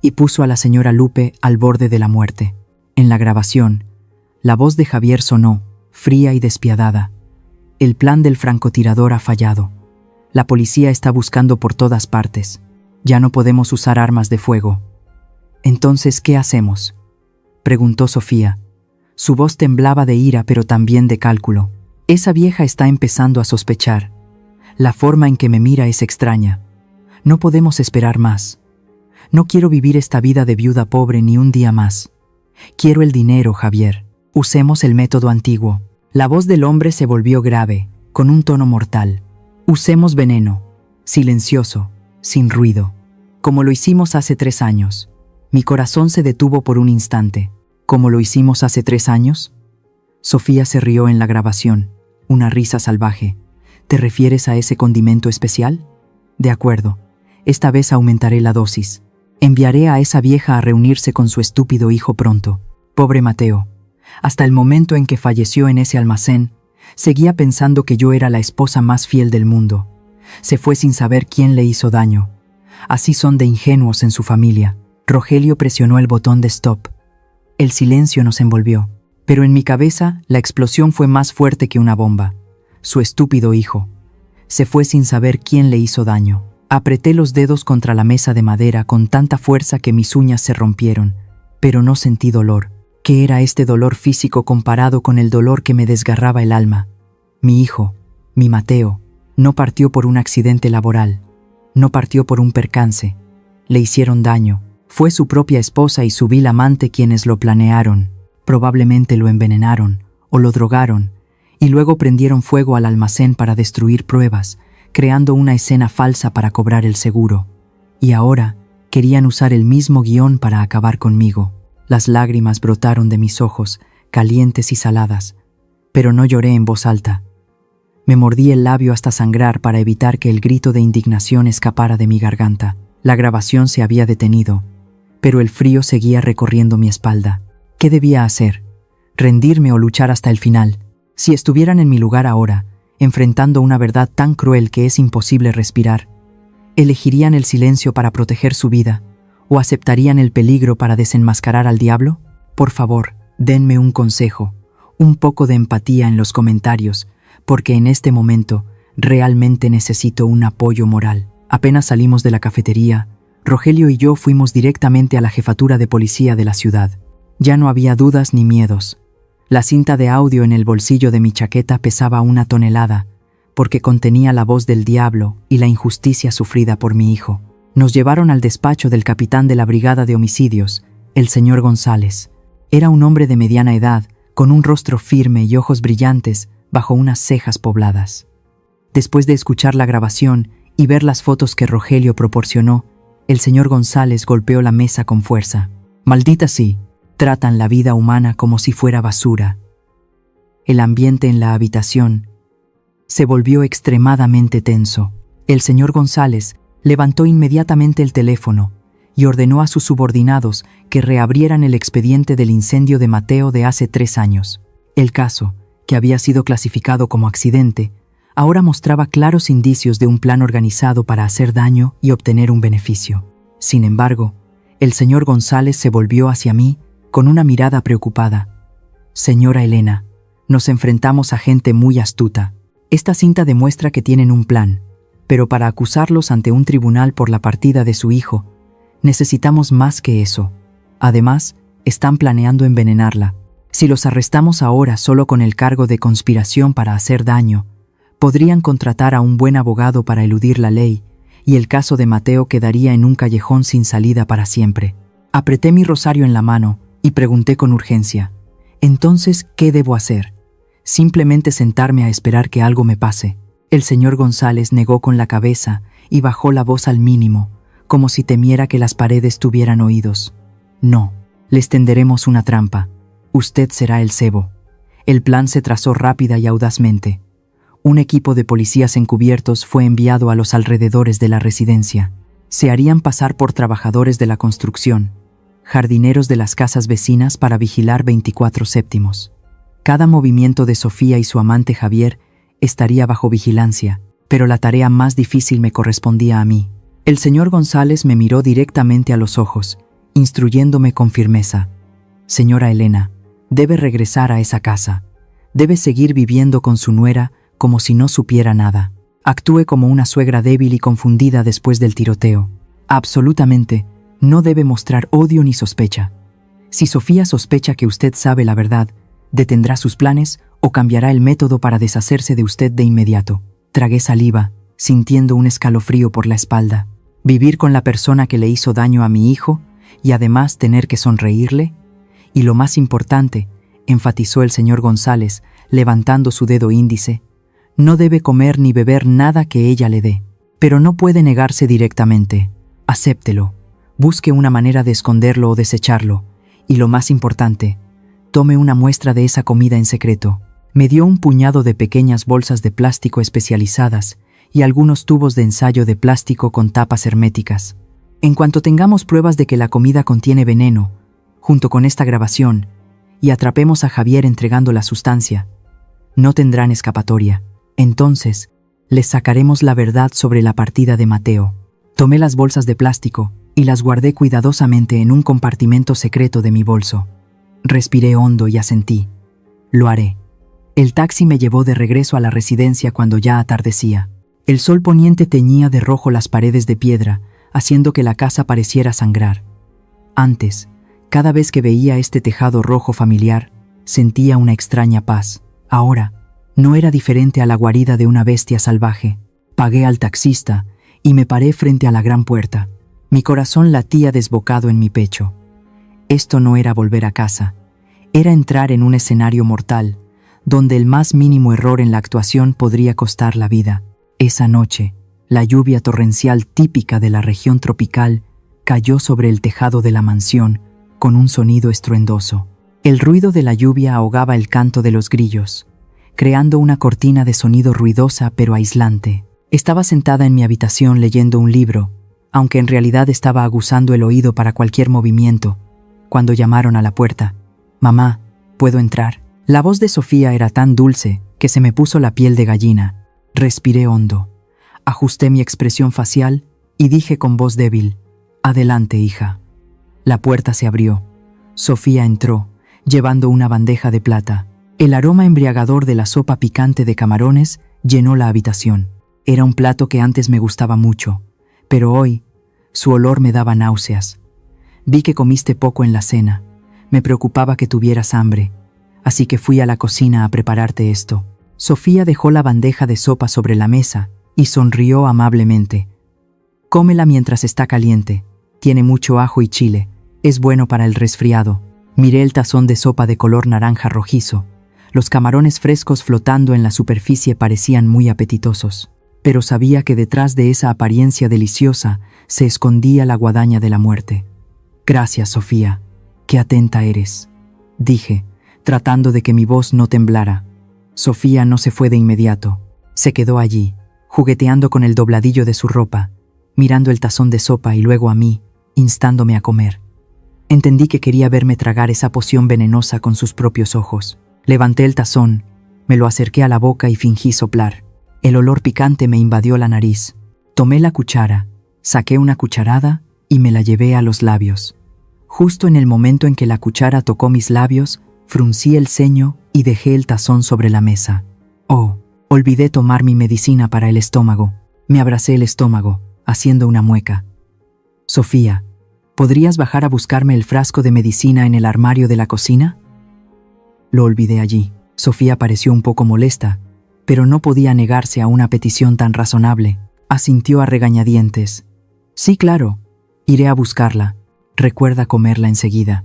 y puso a la señora Lupe al borde de la muerte. En la grabación, la voz de Javier sonó, fría y despiadada. «El plan del francotirador ha fallado. La policía está buscando por todas partes. Ya no podemos usar armas de fuego». «Entonces, ¿qué hacemos?», preguntó Sofía. Su voz temblaba de ira pero también de cálculo. «Esa vieja está empezando a sospechar. La forma en que me mira es extraña. No podemos esperar más. No quiero vivir esta vida de viuda pobre ni un día más. Quiero el dinero, Javier. Usemos el método antiguo». La voz del hombre se volvió grave, con un tono mortal. «Usemos veneno, silencioso, sin ruido, como lo hicimos hace 3 años». Mi corazón se detuvo por un instante. ¿Cómo lo hicimos hace 3 años? Sofía se rió en la grabación, una risa salvaje. ¿Te refieres a ese condimento especial? De acuerdo, esta vez aumentaré la dosis. Enviaré a esa vieja a reunirse con su estúpido hijo pronto. Pobre Mateo. Hasta el momento en que falleció en ese almacén, seguía pensando que yo era la esposa más fiel del mundo. Se fue sin saber quién le hizo daño. Así son de ingenuos en su familia. Rogelio presionó el botón de stop. El silencio nos envolvió, pero en mi cabeza la explosión fue más fuerte que una bomba. Su estúpido hijo. Se fue sin saber quién le hizo daño. Apreté los dedos contra la mesa de madera con tanta fuerza que mis uñas se rompieron, pero no sentí dolor. ¿Qué era este dolor físico comparado con el dolor que me desgarraba el alma? Mi hijo, mi Mateo, no partió por un accidente laboral, no partió por un percance. Le hicieron daño. Fue su propia esposa y su vil amante quienes lo planearon. Probablemente lo envenenaron o lo drogaron y luego prendieron fuego al almacén para destruir pruebas, creando una escena falsa para cobrar el seguro. Y ahora querían usar el mismo guión para acabar conmigo. Las lágrimas brotaron de mis ojos, calientes y saladas, pero no lloré en voz alta. Me mordí el labio hasta sangrar para evitar que el grito de indignación escapara de mi garganta. La grabación se había detenido, pero el frío seguía recorriendo mi espalda. ¿Qué debía hacer? ¿Rendirme o luchar hasta el final? Si estuvieran en mi lugar ahora, enfrentando una verdad tan cruel que es imposible respirar, ¿elegirían el silencio para proteger su vida o aceptarían el peligro para desenmascarar al diablo? Por favor, denme un consejo, un poco de empatía en los comentarios, porque en este momento realmente necesito un apoyo moral. Apenas salimos de la cafetería, Rogelio y yo fuimos directamente a la jefatura de policía de la ciudad. Ya no había dudas ni miedos. La cinta de audio en el bolsillo de mi chaqueta pesaba 1 tonelada, porque contenía la voz del diablo y la injusticia sufrida por mi hijo. Nos llevaron al despacho del capitán de la brigada de homicidios, el señor González. Era un hombre de mediana edad, con un rostro firme y ojos brillantes bajo unas cejas pobladas. Después de escuchar la grabación y ver las fotos que Rogelio proporcionó, el señor González golpeó la mesa con fuerza. «Maldita sí, tratan la vida humana como si fuera basura». El ambiente en la habitación se volvió extremadamente tenso. El señor González levantó inmediatamente el teléfono y ordenó a sus subordinados que reabrieran el expediente del incendio de Mateo de hace 3 años. El caso, que había sido clasificado como accidente, ahora mostraba claros indicios de un plan organizado para hacer daño y obtener un beneficio. Sin embargo, el señor González se volvió hacia mí con una mirada preocupada. «Señora Elena, nos enfrentamos a gente muy astuta. Esta cinta demuestra que tienen un plan, pero para acusarlos ante un tribunal por la partida de su hijo, necesitamos más que eso. Además, están planeando envenenarla. Si los arrestamos ahora solo con el cargo de conspiración para hacer daño, podrían contratar a un buen abogado para eludir la ley, y el caso de Mateo quedaría en un callejón sin salida para siempre». Apreté mi rosario en la mano y pregunté con urgencia: «Entonces, ¿qué debo hacer? ¿Simplemente sentarme a esperar que algo me pase?» El señor González negó con la cabeza y bajó la voz al mínimo, como si temiera que las paredes tuvieran oídos. «No, les tenderemos una trampa. Usted será el cebo». El plan se trazó rápida y audazmente. Un equipo de policías encubiertos fue enviado a los alrededores de la residencia. Se harían pasar por trabajadores de la construcción, jardineros de las casas vecinas para vigilar 24/7. Cada movimiento de Sofía y su amante Javier estaría bajo vigilancia, pero la tarea más difícil me correspondía a mí. El señor González me miró directamente a los ojos, instruyéndome con firmeza: «Señora Elena, debe regresar a esa casa. Debe seguir viviendo con su nuera como si no supiera nada. Actúe como una suegra débil y confundida después del tiroteo. Absolutamente, no debe mostrar odio ni sospecha. Si Sofía sospecha que usted sabe la verdad, detendrá sus planes o cambiará el método para deshacerse de usted de inmediato». Tragué saliva, sintiendo un escalofrío por la espalda. Vivir con la persona que le hizo daño a mi hijo y además tener que sonreírle. Y lo más importante, enfatizó el señor González, levantando su dedo índice, no debe comer ni beber nada que ella le dé. Pero no puede negarse directamente. Acéptelo, busque una manera de esconderlo o desecharlo, y lo más importante, tome una muestra de esa comida en secreto. Me dio un puñado de pequeñas bolsas de plástico especializadas y algunos tubos de ensayo de plástico con tapas herméticas. En cuanto tengamos pruebas de que la comida contiene veneno, junto con esta grabación, y atrapemos a Javier entregando la sustancia, no tendrán escapatoria. Entonces, les sacaremos la verdad sobre la partida de Mateo. Tomé las bolsas de plástico y las guardé cuidadosamente en un compartimento secreto de mi bolso. Respiré hondo y asentí. Lo haré. El taxi me llevó de regreso a la residencia cuando ya atardecía. El sol poniente teñía de rojo las paredes de piedra, haciendo que la casa pareciera sangrar. Antes, cada vez que veía este tejado rojo familiar, sentía una extraña paz. Ahora, no era diferente a la guarida de una bestia salvaje. Pagué al taxista y me paré frente a la gran puerta. Mi corazón latía desbocado en mi pecho. Esto no era volver a casa. Era entrar en un escenario mortal, donde el más mínimo error en la actuación podría costar la vida. Esa noche, la lluvia torrencial típica de la región tropical cayó sobre el tejado de la mansión con un sonido estruendoso. El ruido de la lluvia ahogaba el canto de los grillos, creando una cortina de sonido ruidosa pero aislante. Estaba sentada en mi habitación leyendo un libro, aunque en realidad estaba aguzando el oído para cualquier movimiento, cuando llamaron a la puerta. «Mamá, ¿puedo entrar?». La voz de Sofía era tan dulce que se me puso la piel de gallina. Respiré hondo, ajusté mi expresión facial y dije con voz débil: «Adelante, hija». La puerta se abrió. Sofía entró, llevando una bandeja de plata. El aroma embriagador de la sopa picante de camarones llenó la habitación. Era un plato que antes me gustaba mucho, pero hoy su olor me daba náuseas. Vi que comiste poco en la cena. Me preocupaba que tuvieras hambre, así que fui a la cocina a prepararte esto. Sofía dejó la bandeja de sopa sobre la mesa y sonrió amablemente. «Cómela mientras está caliente. Tiene mucho ajo y chile. Es bueno para el resfriado». Miré el tazón de sopa de color naranja rojizo. Los camarones frescos flotando en la superficie parecían muy apetitosos, pero sabía que detrás de esa apariencia deliciosa se escondía la guadaña de la muerte. «Gracias, Sofía. Qué atenta eres», dije, tratando de que mi voz no temblara. Sofía no se fue de inmediato. Se quedó allí, jugueteando con el dobladillo de su ropa, mirando el tazón de sopa y luego a mí, instándome a comer. Entendí que quería verme tragar esa poción venenosa con sus propios ojos. Levanté el tazón, me lo acerqué a la boca y fingí soplar. El olor picante me invadió la nariz. Tomé la cuchara, saqué una cucharada y me la llevé a los labios. Justo en el momento en que la cuchara tocó mis labios, fruncí el ceño y dejé el tazón sobre la mesa. Oh, olvidé tomar mi medicina para el estómago. Me abracé el estómago, haciendo una mueca. «Sofía, ¿podrías bajar a buscarme el frasco de medicina en el armario de la cocina?». Lo olvidé allí. Sofía pareció un poco molesta, pero no podía negarse a una petición tan razonable. Asintió a regañadientes. «Sí, claro. Iré a buscarla. Recuerda comerla enseguida».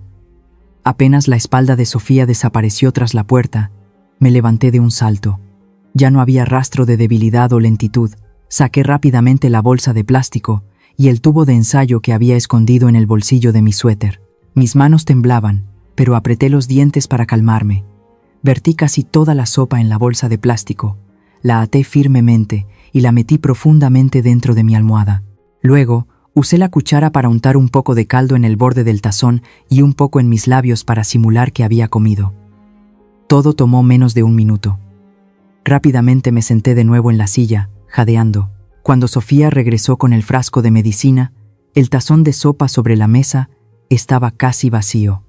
Apenas la espalda de Sofía desapareció tras la puerta, me levanté de un salto. Ya no había rastro de debilidad o lentitud. Saqué rápidamente la bolsa de plástico y el tubo de ensayo que había escondido en el bolsillo de mi suéter. Mis manos temblaban, pero apreté los dientes para calmarme. Vertí casi toda la sopa en la bolsa de plástico, la até firmemente y la metí profundamente dentro de mi almohada. Luego, usé la cuchara para untar un poco de caldo en el borde del tazón y un poco en mis labios para simular que había comido. Todo tomó menos de un minuto. Rápidamente me senté de nuevo en la silla, jadeando. Cuando Sofía regresó con el frasco de medicina, el tazón de sopa sobre la mesa estaba casi vacío.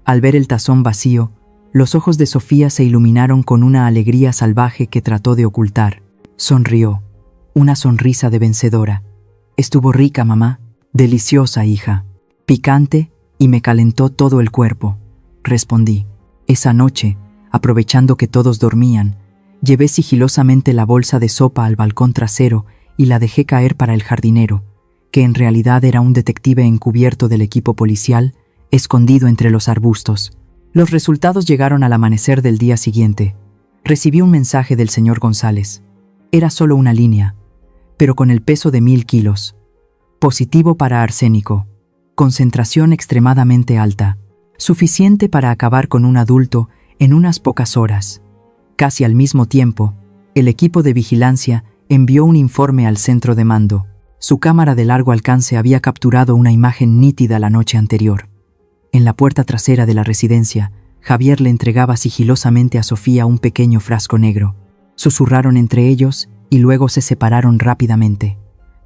Al ver el tazón vacío, los ojos de Sofía se iluminaron con una alegría salvaje que trató de ocultar. Sonrió, una sonrisa de vencedora. «Estuvo rica, mamá». «Deliciosa, hija. Picante y me calentó todo el cuerpo», respondí. Esa noche, aprovechando que todos dormían, llevé sigilosamente la bolsa de sopa al balcón trasero y la dejé caer para el jardinero, que en realidad era un detective encubierto del equipo policial, escondido entre los arbustos. Los resultados llegaron al amanecer del día siguiente. Recibí un mensaje del señor González. Era solo una línea, pero con el peso de 1000 kilos. Positivo para arsénico. Concentración extremadamente alta. Suficiente para acabar con un adulto en unas pocas horas. Casi al mismo tiempo, el equipo de vigilancia envió un informe al centro de mando. Su cámara de largo alcance había capturado una imagen nítida la noche anterior. En la puerta trasera de la residencia, Javier le entregaba sigilosamente a Sofía un pequeño frasco negro. Susurraron entre ellos y luego se separaron rápidamente.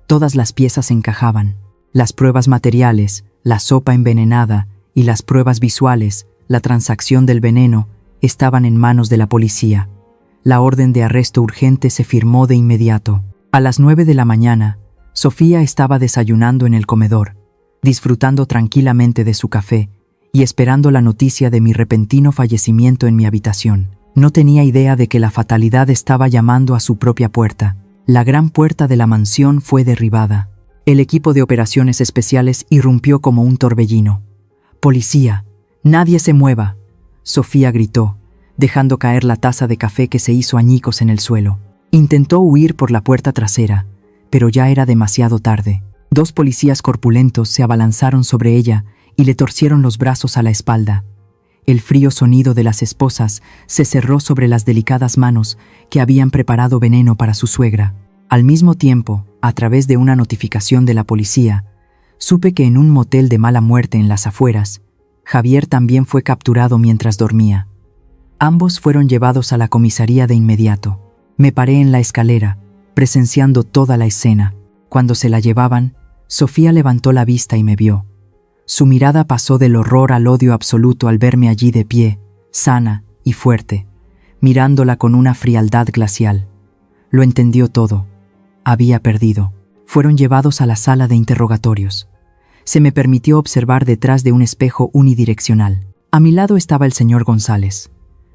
Todas las piezas encajaban. Las pruebas materiales, la sopa envenenada y las pruebas visuales, la transacción del veneno, estaban en manos de la policía. La orden de arresto urgente se firmó de inmediato. A las 9 de la mañana, Sofía estaba desayunando en el comedor, disfrutando tranquilamente de su café y esperando la noticia de mi repentino fallecimiento en mi habitación. No tenía idea de que la fatalidad estaba llamando a su propia puerta. La gran puerta de la mansión fue derribada. El equipo de operaciones especiales irrumpió como un torbellino. «¡Policía! ¡Nadie se mueva!», Sofía gritó, dejando caer la taza de café que se hizo añicos en el suelo. Intentó huir por la puerta trasera, pero ya era demasiado tarde. 2 policías corpulentos se abalanzaron sobre ella y le torcieron los brazos a la espalda. El frío sonido de las esposas se cerró sobre las delicadas manos que habían preparado veneno para su suegra. Al mismo tiempo, a través de una notificación de la policía, supe que en un motel de mala muerte en las afueras, Javier también fue capturado mientras dormía. Ambos fueron llevados a la comisaría de inmediato. Me paré en la escalera, presenciando toda la escena. Cuando se la llevaban, Sofía levantó la vista y me vio. Su mirada pasó del horror al odio absoluto al verme allí de pie, sana y fuerte, mirándola con una frialdad glacial. Lo entendió todo. Había perdido. Fueron llevados a la sala de interrogatorios. Se me permitió observar detrás de un espejo unidireccional. A mi lado estaba el señor González.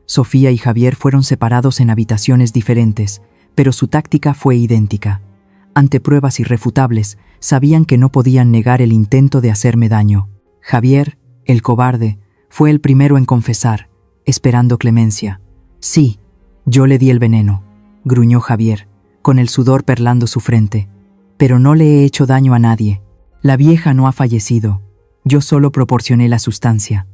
Sofía y Javier fueron separados en habitaciones diferentes, pero su táctica fue idéntica. Ante pruebas irrefutables, sabían que no podían negar el intento de hacerme daño. Javier, el cobarde, fue el primero en confesar, esperando clemencia. Sí, yo le di el veneno, gruñó Javier, con el sudor perlando su frente. Pero no le he hecho daño a nadie. La vieja no ha fallecido. Yo solo proporcioné la sustancia.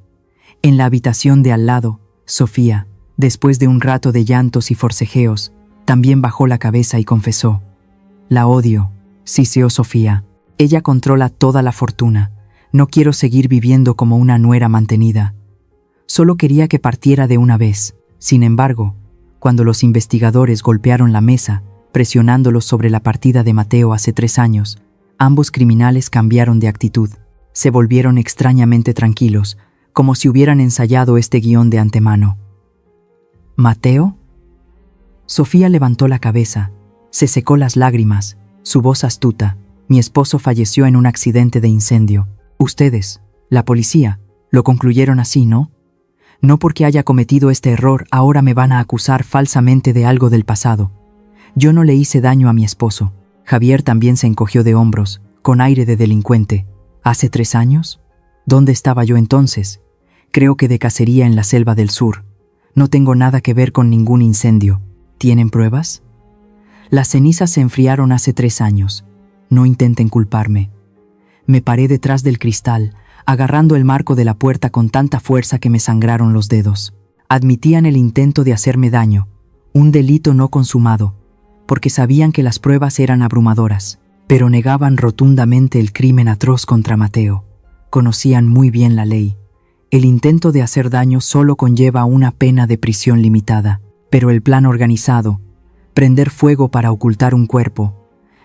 En la habitación de al lado, Sofía, después de un rato de llantos y forcejeos, también bajó la cabeza y confesó. La odio, siseó Sofía. Ella controla toda la fortuna. No quiero seguir viviendo como una nuera mantenida. Solo quería que partiera de una vez. Sin embargo, cuando los investigadores golpearon la mesa, presionándolos sobre la partida de Mateo hace 3 años, ambos criminales cambiaron de actitud. Se volvieron extrañamente tranquilos, como si hubieran ensayado este guión de antemano. ¿Mateo? Sofía levantó la cabeza, se secó las lágrimas, su voz astuta. Mi esposo falleció en un accidente de incendio. Ustedes, la policía, lo concluyeron así, ¿no? No porque haya cometido este error ahora me van a acusar falsamente de algo del pasado. Yo no le hice daño a mi esposo. Javier también se encogió de hombros, con aire de delincuente. ¿Hace 3 años? ¿Dónde estaba yo entonces? Creo que de cacería en la selva del sur. No tengo nada que ver con ningún incendio. ¿Tienen pruebas? Las cenizas se enfriaron hace 3 años. No intenten culparme. Me paré detrás del cristal, agarrando el marco de la puerta con tanta fuerza que me sangraron los dedos. Admitían el intento de hacerme daño, un delito no consumado, porque sabían que las pruebas eran abrumadoras, pero negaban rotundamente el crimen atroz contra Mateo. Conocían muy bien la ley. El intento de hacer daño solo conlleva una pena de prisión limitada, pero el plan organizado, prender fuego para ocultar un cuerpo,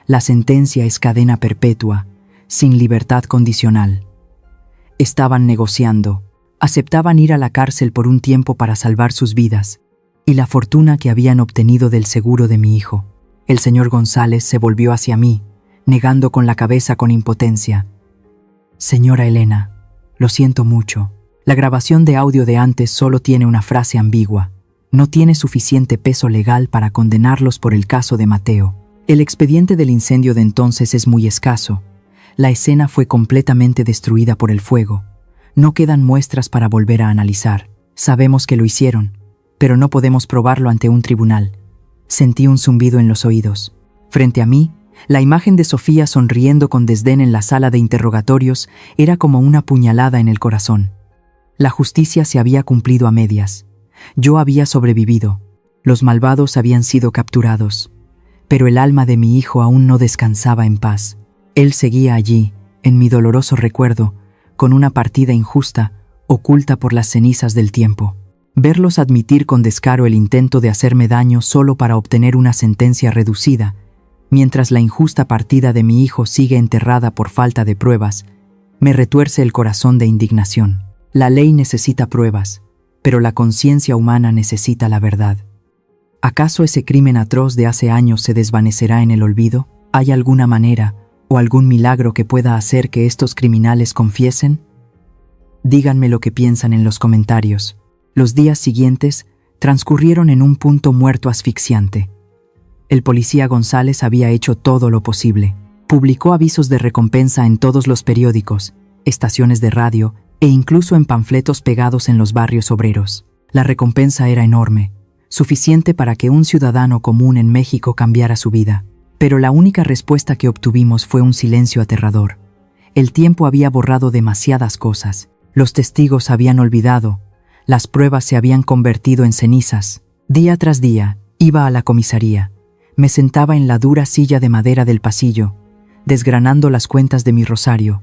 la sentencia es cadena perpetua, sin libertad condicional. Estaban negociando, aceptaban ir a la cárcel por un tiempo para salvar sus vidas y la fortuna que habían obtenido del seguro de mi hijo. El señor González se volvió hacia mí, negando con la cabeza con impotencia. Señora Elena, lo siento mucho. La grabación de audio de antes solo tiene una frase ambigua. No tiene suficiente peso legal para condenarlos por el caso de Mateo. El expediente del incendio de entonces es muy escaso. La escena fue completamente destruida por el fuego. No quedan muestras para volver a analizar. Sabemos que lo hicieron, pero no podemos probarlo ante un tribunal. Sentí un zumbido en los oídos. Frente a mí, la imagen de Sofía sonriendo con desdén en la sala de interrogatorios era como una puñalada en el corazón. La justicia se había cumplido a medias. Yo había sobrevivido. Los malvados habían sido capturados. Pero el alma de mi hijo aún no descansaba en paz. Él seguía allí, en mi doloroso recuerdo, con una partida injusta, oculta por las cenizas del tiempo. Verlos admitir con descaro el intento de hacerme daño solo para obtener una sentencia reducida, mientras la injusta partida de mi hijo sigue enterrada por falta de pruebas, me retuerce el corazón de indignación. La ley necesita pruebas, pero la conciencia humana necesita la verdad. ¿Acaso ese crimen atroz de hace años se desvanecerá en el olvido? ¿Hay alguna manera o algún milagro que pueda hacer que estos criminales confiesen? Díganme lo que piensan en los comentarios. Los días siguientes transcurrieron en un punto muerto asfixiante. El policía González había hecho todo lo posible. Publicó avisos de recompensa en todos los periódicos, estaciones de radio e incluso en panfletos pegados en los barrios obreros. La recompensa era enorme, suficiente para que un ciudadano común en México cambiara su vida. Pero la única respuesta que obtuvimos fue un silencio aterrador. El tiempo había borrado demasiadas cosas. Los testigos habían olvidado. Las pruebas se habían convertido en cenizas. Día tras día, iba a la comisaría. Me sentaba en la dura silla de madera del pasillo, desgranando las cuentas de mi rosario,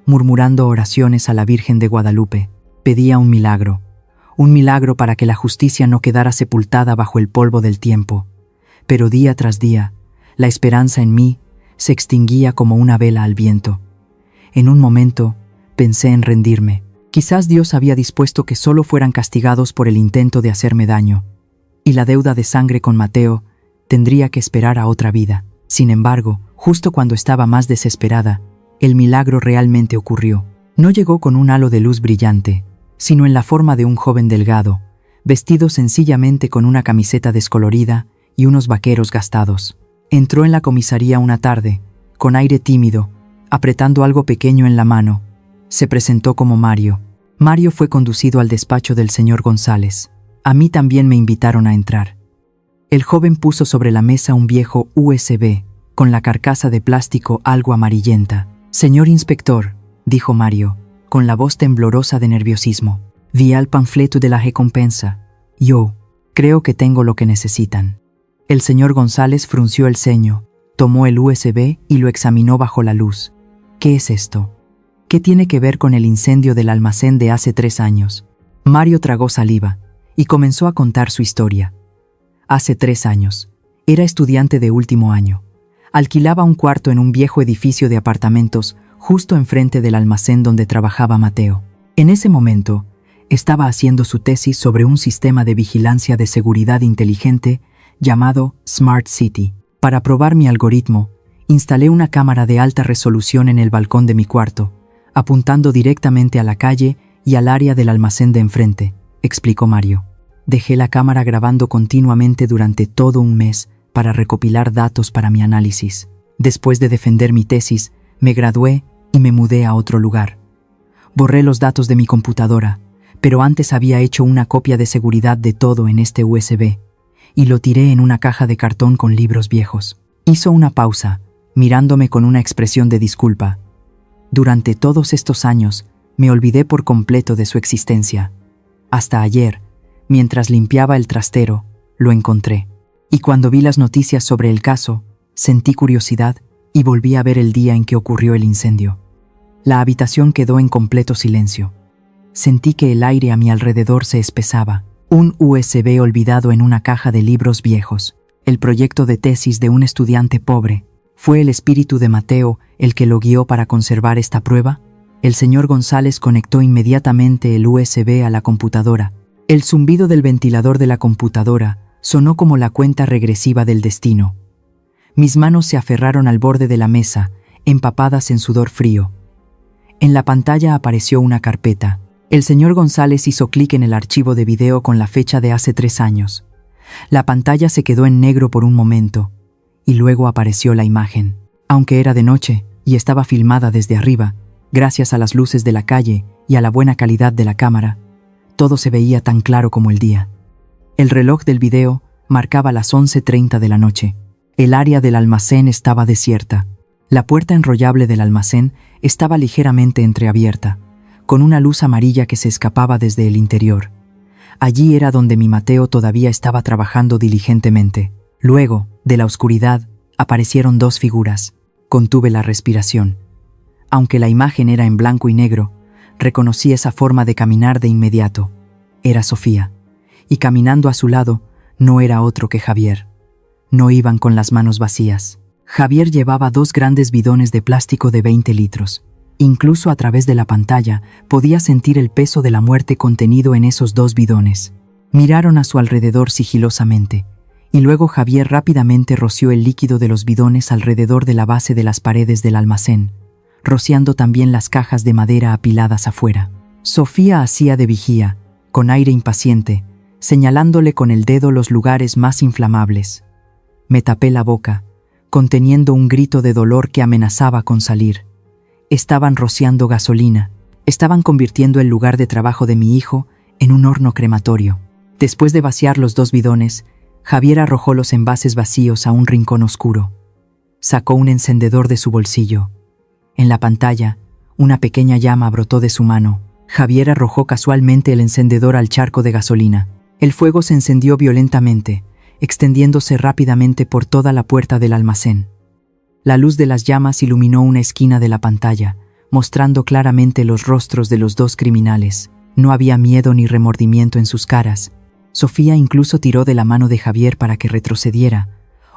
murmurando oraciones a la Virgen de Guadalupe. Pedía un milagro para que la justicia no quedara sepultada bajo el polvo del tiempo. Pero día tras día, la esperanza en mí se extinguía como una vela al viento. En un momento, pensé en rendirme. Quizás Dios había dispuesto que solo fueran castigados por el intento de hacerme daño, y la deuda de sangre con Mateo tendría que esperar a otra vida. Sin embargo, justo cuando estaba más desesperada, el milagro realmente ocurrió. No llegó con un halo de luz brillante, sino en la forma de un joven delgado, vestido sencillamente con una camiseta descolorida y unos vaqueros gastados. Entró en la comisaría una tarde, con aire tímido, apretando algo pequeño en la mano. Se presentó como Mario. Mario fue conducido al despacho del señor González. A mí también me invitaron a entrar. El joven puso sobre la mesa un viejo USB, con la carcasa de plástico algo amarillenta. «Señor inspector», dijo Mario, con la voz temblorosa de nerviosismo, «vi el panfleto de la recompensa. Yo creo que tengo lo que necesitan». El señor González frunció el ceño, tomó el USB y lo examinó bajo la luz. «¿Qué es esto? ¿Qué tiene que ver con el incendio del almacén de hace 3 años?» Mario tragó saliva y comenzó a contar su historia. Hace 3 años, era estudiante de último año. Alquilaba un cuarto en un viejo edificio de apartamentos justo enfrente del almacén donde trabajaba Mateo. En ese momento, estaba haciendo su tesis sobre un sistema de vigilancia de seguridad inteligente llamado Smart City. Para probar mi algoritmo, instalé una cámara de alta resolución en el balcón de mi cuarto, apuntando directamente a la calle y al área del almacén de enfrente, explicó Mario. Dejé la cámara grabando continuamente durante todo un mes para recopilar datos para mi análisis. Después de defender mi tesis, me gradué y me mudé a otro lugar. Borré los datos de mi computadora, pero antes había hecho una copia de seguridad de todo en este USB, y lo tiré en una caja de cartón con libros viejos. Hizo una pausa, mirándome con una expresión de disculpa. Durante todos estos años, me olvidé por completo de su existencia. Hasta ayer, mientras limpiaba el trastero, lo encontré. Y cuando vi las noticias sobre el caso, sentí curiosidad y volví a ver el día en que ocurrió el incendio. La habitación quedó en completo silencio. Sentí que el aire a mi alrededor se espesaba. Un USB olvidado en una caja de libros viejos. El proyecto de tesis de un estudiante pobre. ¿Fue el espíritu de Mateo el que lo guió para conservar esta prueba? El señor González conectó inmediatamente el USB a la computadora. El zumbido del ventilador de la computadora sonó como la cuenta regresiva del destino. Mis manos se aferraron al borde de la mesa, empapadas en sudor frío. En la pantalla apareció una carpeta. El señor González hizo clic en el archivo de video con la fecha de hace 3 años. La pantalla se quedó en negro por un momento, y luego apareció la imagen. Aunque era de noche y estaba filmada desde arriba, gracias a las luces de la calle y a la buena calidad de la cámara, todo se veía tan claro como el día. El reloj del video marcaba las 11:30 de la noche. El área del almacén estaba desierta. La puerta enrollable del almacén estaba ligeramente entreabierta, con una luz amarilla que se escapaba desde el interior. Allí era donde mi Mateo todavía estaba trabajando diligentemente. Luego, de la oscuridad, aparecieron 2 figuras. Contuve la respiración. Aunque la imagen era en blanco y negro, reconocí esa forma de caminar de inmediato. Era Sofía, y caminando a su lado no era otro que Javier. No iban con las manos vacías. Javier llevaba 2 grandes bidones de plástico de 20 litros. Incluso a través de la pantalla podía sentir el peso de la muerte contenido en esos 2 bidones. Miraron a su alrededor sigilosamente, y luego Javier rápidamente roció el líquido de los bidones alrededor de la base de las paredes del almacén, rociando también las cajas de madera apiladas afuera. Sofía hacía de vigía, con aire impaciente, señalándole con el dedo los lugares más inflamables. Me tapé la boca, conteniendo un grito de dolor que amenazaba con salir. Estaban rociando gasolina, estaban convirtiendo el lugar de trabajo de mi hijo en un horno crematorio. Después de vaciar los 2 bidones, Javier arrojó los envases vacíos a un rincón oscuro. Sacó un encendedor de su bolsillo. En la pantalla, una pequeña llama brotó de su mano. Javier arrojó casualmente el encendedor al charco de gasolina. El fuego se encendió violentamente, extendiéndose rápidamente por toda la puerta del almacén. La luz de las llamas iluminó una esquina de la pantalla, mostrando claramente los rostros de los 2 criminales. No había miedo ni remordimiento en sus caras. Sofía incluso tiró de la mano de Javier para que retrocediera,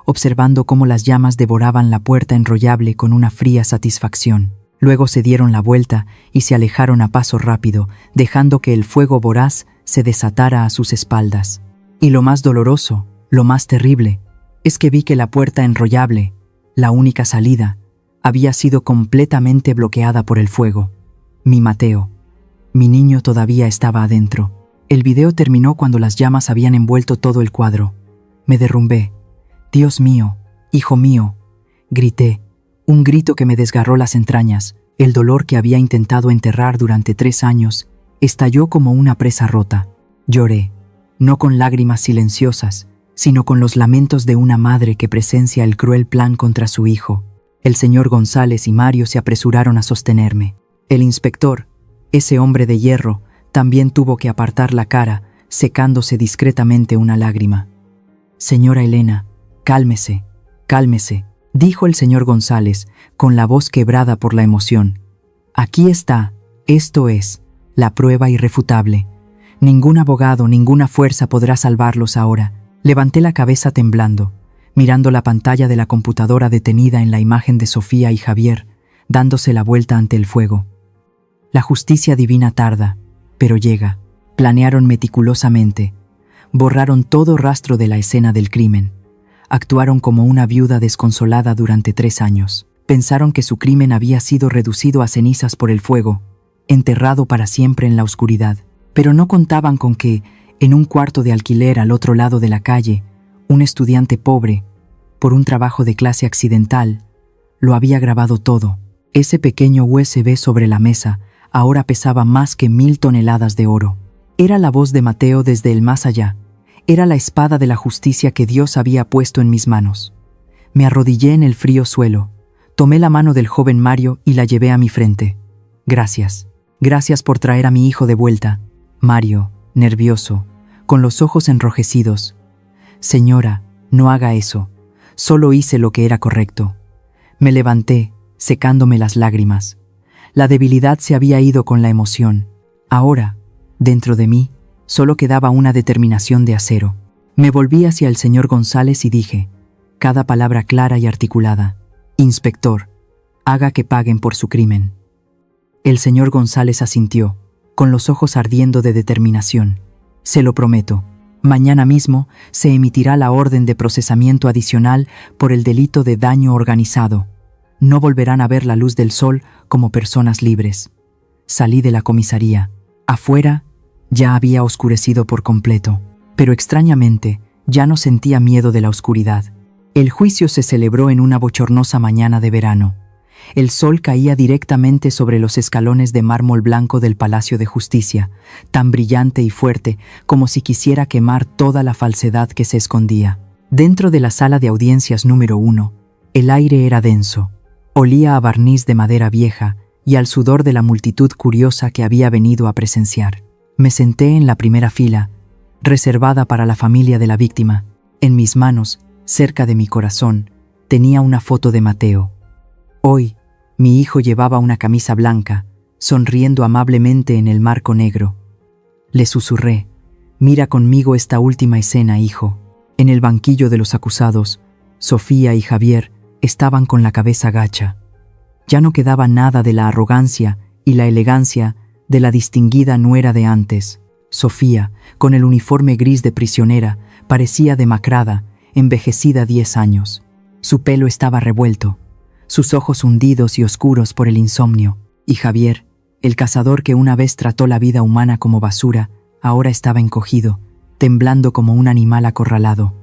observando cómo las llamas devoraban la puerta enrollable con una fría satisfacción. Luego se dieron la vuelta y se alejaron a paso rápido, dejando que el fuego voraz se desatara a sus espaldas. Y lo más doloroso, lo más terrible, es que vi que la puerta enrollable, la única salida, había sido completamente bloqueada por el fuego. Mi Mateo, mi niño, todavía estaba adentro. El video terminó cuando las llamas habían envuelto todo el cuadro. Me derrumbé. «Dios mío, hijo mío», grité, un grito que me desgarró las entrañas. El dolor que había intentado enterrar durante 3 años estalló como una presa rota. Lloré, no con lágrimas silenciosas, sino con los lamentos de una madre que presencia el cruel plan contra su hijo. El señor González y Mario se apresuraron a sostenerme. El inspector, ese hombre de hierro, también tuvo que apartar la cara, secándose discretamente una lágrima. «Señora Elena, cálmese, cálmese», dijo el señor González, con la voz quebrada por la emoción. «Aquí está, esto es, la prueba irrefutable. Ningún abogado, ninguna fuerza podrá salvarlos ahora». Levanté la cabeza temblando, mirando la pantalla de la computadora detenida en la imagen de Sofía y Javier, dándose la vuelta ante el fuego. La justicia divina tarda, pero llega. Planearon meticulosamente. Borraron todo rastro de la escena del crimen. Actuaron como una viuda desconsolada durante 3 años. Pensaron que su crimen había sido reducido a cenizas por el fuego, enterrado para siempre en la oscuridad. Pero no contaban con que, en un cuarto de alquiler al otro lado de la calle, un estudiante pobre, por un trabajo de clase accidental, lo había grabado todo. Ese pequeño USB sobre la mesa ahora pesaba más que 1000 toneladas de oro. Era la voz de Mateo desde el más allá. Era la espada de la justicia que Dios había puesto en mis manos. Me arrodillé en el frío suelo, tomé la mano del joven Mario y la llevé a mi frente. «Gracias. Gracias por traer a mi hijo de vuelta». Mario, nervioso, con los ojos enrojecidos. «Señora, no haga eso. Solo hice lo que era correcto». Me levanté, secándome las lágrimas. La debilidad se había ido con la emoción. Ahora, dentro de mí, solo quedaba una determinación de acero. Me volví hacia el señor González y dije, cada palabra clara y articulada: «Inspector, haga que paguen por su crimen». El señor González asintió, con los ojos ardiendo de determinación. «Se lo prometo. Mañana mismo se emitirá la orden de procesamiento adicional por el delito de daño organizado. No volverán a ver la luz del sol como personas libres». Salí de la comisaría. Afuera ya había oscurecido por completo, pero extrañamente ya no sentía miedo de la oscuridad. El juicio se celebró en una bochornosa mañana de verano. El sol caía directamente sobre los escalones de mármol blanco del Palacio de Justicia, tan brillante y fuerte como si quisiera quemar toda la falsedad que se escondía. Dentro de la sala de audiencias número 1, el aire era denso. Olía a barniz de madera vieja y al sudor de la multitud curiosa que había venido a presenciar. Me senté en la primera fila, reservada para la familia de la víctima. En mis manos, cerca de mi corazón, tenía una foto de Mateo. Hoy, mi hijo llevaba una camisa blanca, sonriendo amablemente en el marco negro. Le susurré: «Mira conmigo esta última escena, hijo». En el banquillo de los acusados, Sofía y Javier estaban con la cabeza gacha. Ya no quedaba nada de la arrogancia y la elegancia de la distinguida nuera de antes. Sofía, con el uniforme gris de prisionera, parecía demacrada, envejecida 10 años. Su pelo estaba revuelto, sus ojos hundidos y oscuros por el insomnio. Y Javier, el cazador que una vez trató la vida humana como basura, ahora estaba encogido, temblando como un animal acorralado.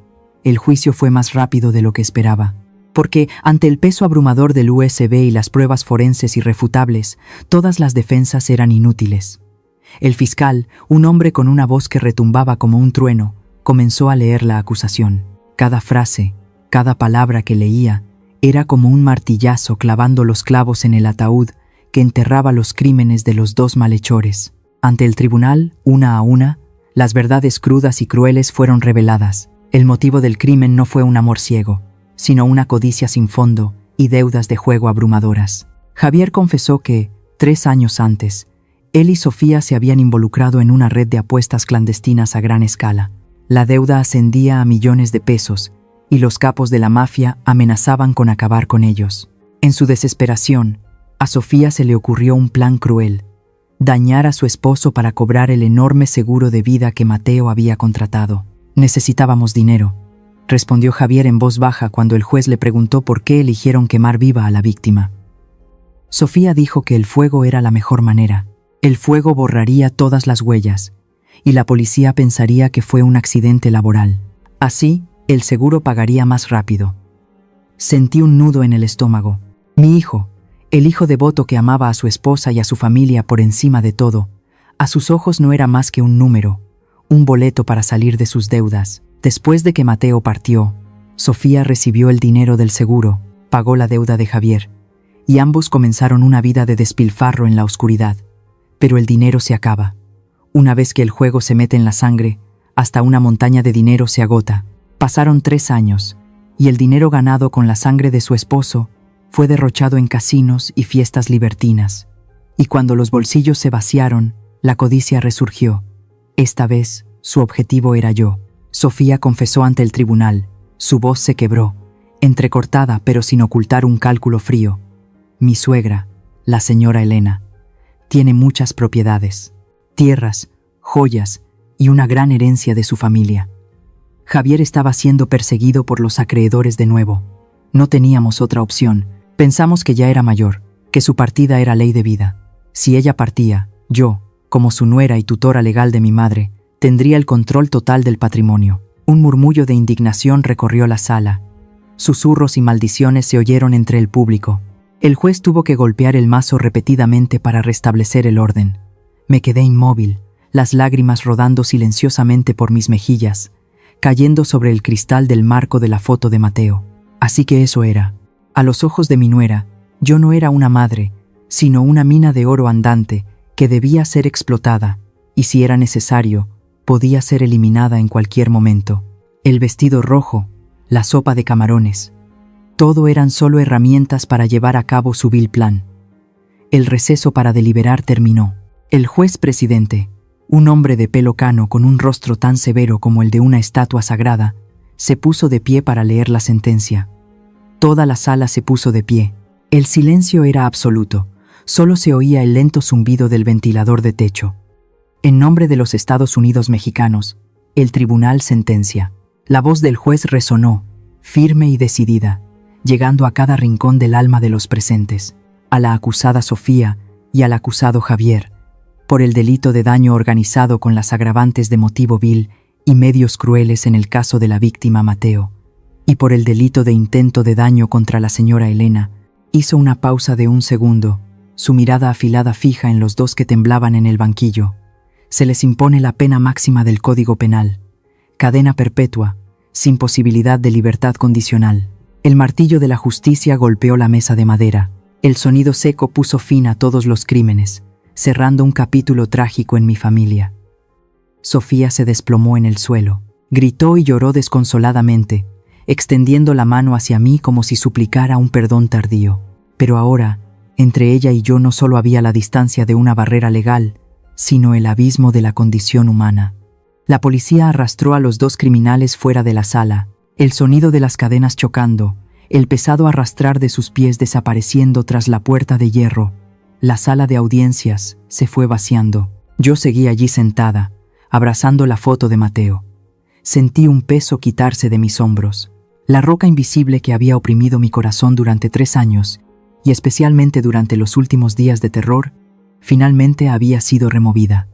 El juicio fue más rápido de lo que esperaba, porque ante el peso abrumador del USB y las pruebas forenses irrefutables, todas las defensas eran inútiles. El fiscal, un hombre con una voz que retumbaba como un trueno, comenzó a leer la acusación. Cada frase, cada palabra que leía, era como un martillazo clavando los clavos en el ataúd que enterraba los crímenes de los dos malhechores. Ante el tribunal, una a una, las verdades crudas y crueles fueron reveladas. El motivo del crimen no fue un amor ciego, sino una codicia sin fondo y deudas de juego abrumadoras. Javier confesó que, 3 años antes, él y Sofía se habían involucrado en una red de apuestas clandestinas a gran escala. La deuda ascendía a millones de pesos y los capos de la mafia amenazaban con acabar con ellos. En su desesperación, a Sofía se le ocurrió un plan cruel: dañar a su esposo para cobrar el enorme seguro de vida que Mateo había contratado. «Necesitábamos dinero», respondió Javier en voz baja cuando el juez le preguntó por qué eligieron quemar viva a la víctima. Sofía dijo que el fuego era la mejor manera. El fuego borraría todas las huellas, y la policía pensaría que fue un accidente laboral. Así, el seguro pagaría más rápido. Sentí un nudo en el estómago. Mi hijo, el hijo devoto que amaba a su esposa y a su familia por encima de todo, a sus ojos no era más que un número, un boleto para salir de sus deudas. Después de que Mateo partió, Sofía recibió el dinero del seguro, pagó la deuda de Javier, y ambos comenzaron una vida de despilfarro en la oscuridad. Pero el dinero se acaba. Una vez que el juego se mete en la sangre, hasta una montaña de dinero se agota. Pasaron 3 años, y el dinero ganado con la sangre de su esposo fue derrochado en casinos y fiestas libertinas. Y cuando los bolsillos se vaciaron, la codicia resurgió. Esta vez, su objetivo era yo. Sofía confesó ante el tribunal. Su voz se quebró, entrecortada pero sin ocultar un cálculo frío. Mi suegra, la señora Elena, tiene muchas propiedades, tierras, joyas y una gran herencia de su familia. Javier estaba siendo perseguido por los acreedores de nuevo. No teníamos otra opción. Pensamos que ya era mayor, que su partida era ley de vida. Si ella partía, yo, como su nuera y tutora legal de mi madre, tendría el control total del patrimonio. Un murmullo de indignación recorrió la sala. Susurros y maldiciones se oyeron entre el público. El juez tuvo que golpear el mazo repetidamente para restablecer el orden. Me quedé inmóvil, las lágrimas rodando silenciosamente por mis mejillas, cayendo sobre el cristal del marco de la foto de Mateo. Así que eso era. A los ojos de mi nuera, yo no era una madre, sino una mina de oro andante que debía ser explotada, y si era necesario, podía ser eliminada en cualquier momento. El vestido rojo, la sopa de camarones, todo eran solo herramientas para llevar a cabo su vil plan. El receso para deliberar terminó. El juez presidente, un hombre de pelo cano con un rostro tan severo como el de una estatua sagrada, se puso de pie para leer la sentencia. Toda la sala se puso de pie. El silencio era absoluto. Solo se oía el lento zumbido del ventilador de techo. En nombre de los Estados Unidos mexicanos, el tribunal sentencia. La voz del juez resonó, firme y decidida, llegando a cada rincón del alma de los presentes. A la acusada Sofía y al acusado Javier, por el delito de daño organizado con las agravantes de motivo vil y medios crueles en el caso de la víctima Mateo, y por el delito de intento de daño contra la señora Elena. Hizo una pausa de 1 segundo, su mirada afilada fija en los dos que temblaban en el banquillo. Se les impone la pena máxima del Código Penal: cadena perpetua, sin posibilidad de libertad condicional. El martillo de la justicia golpeó la mesa de madera. El sonido seco puso fin a todos los crímenes, cerrando un capítulo trágico en mi familia. Sofía se desplomó en el suelo, gritó y lloró desconsoladamente, extendiendo la mano hacia mí como si suplicara un perdón tardío. Pero ahora, entre ella y yo no solo había la distancia de una barrera legal, sino el abismo de la condición humana. La policía arrastró a los 2 criminales fuera de la sala, el sonido de las cadenas chocando, el pesado arrastrar de sus pies desapareciendo tras la puerta de hierro. La sala de audiencias se fue vaciando. Yo seguí allí sentada, abrazando la foto de Mateo. Sentí un peso quitarse de mis hombros. La roca invisible que había oprimido mi corazón durante 3 años, y especialmente durante los últimos días de terror, finalmente había sido removida.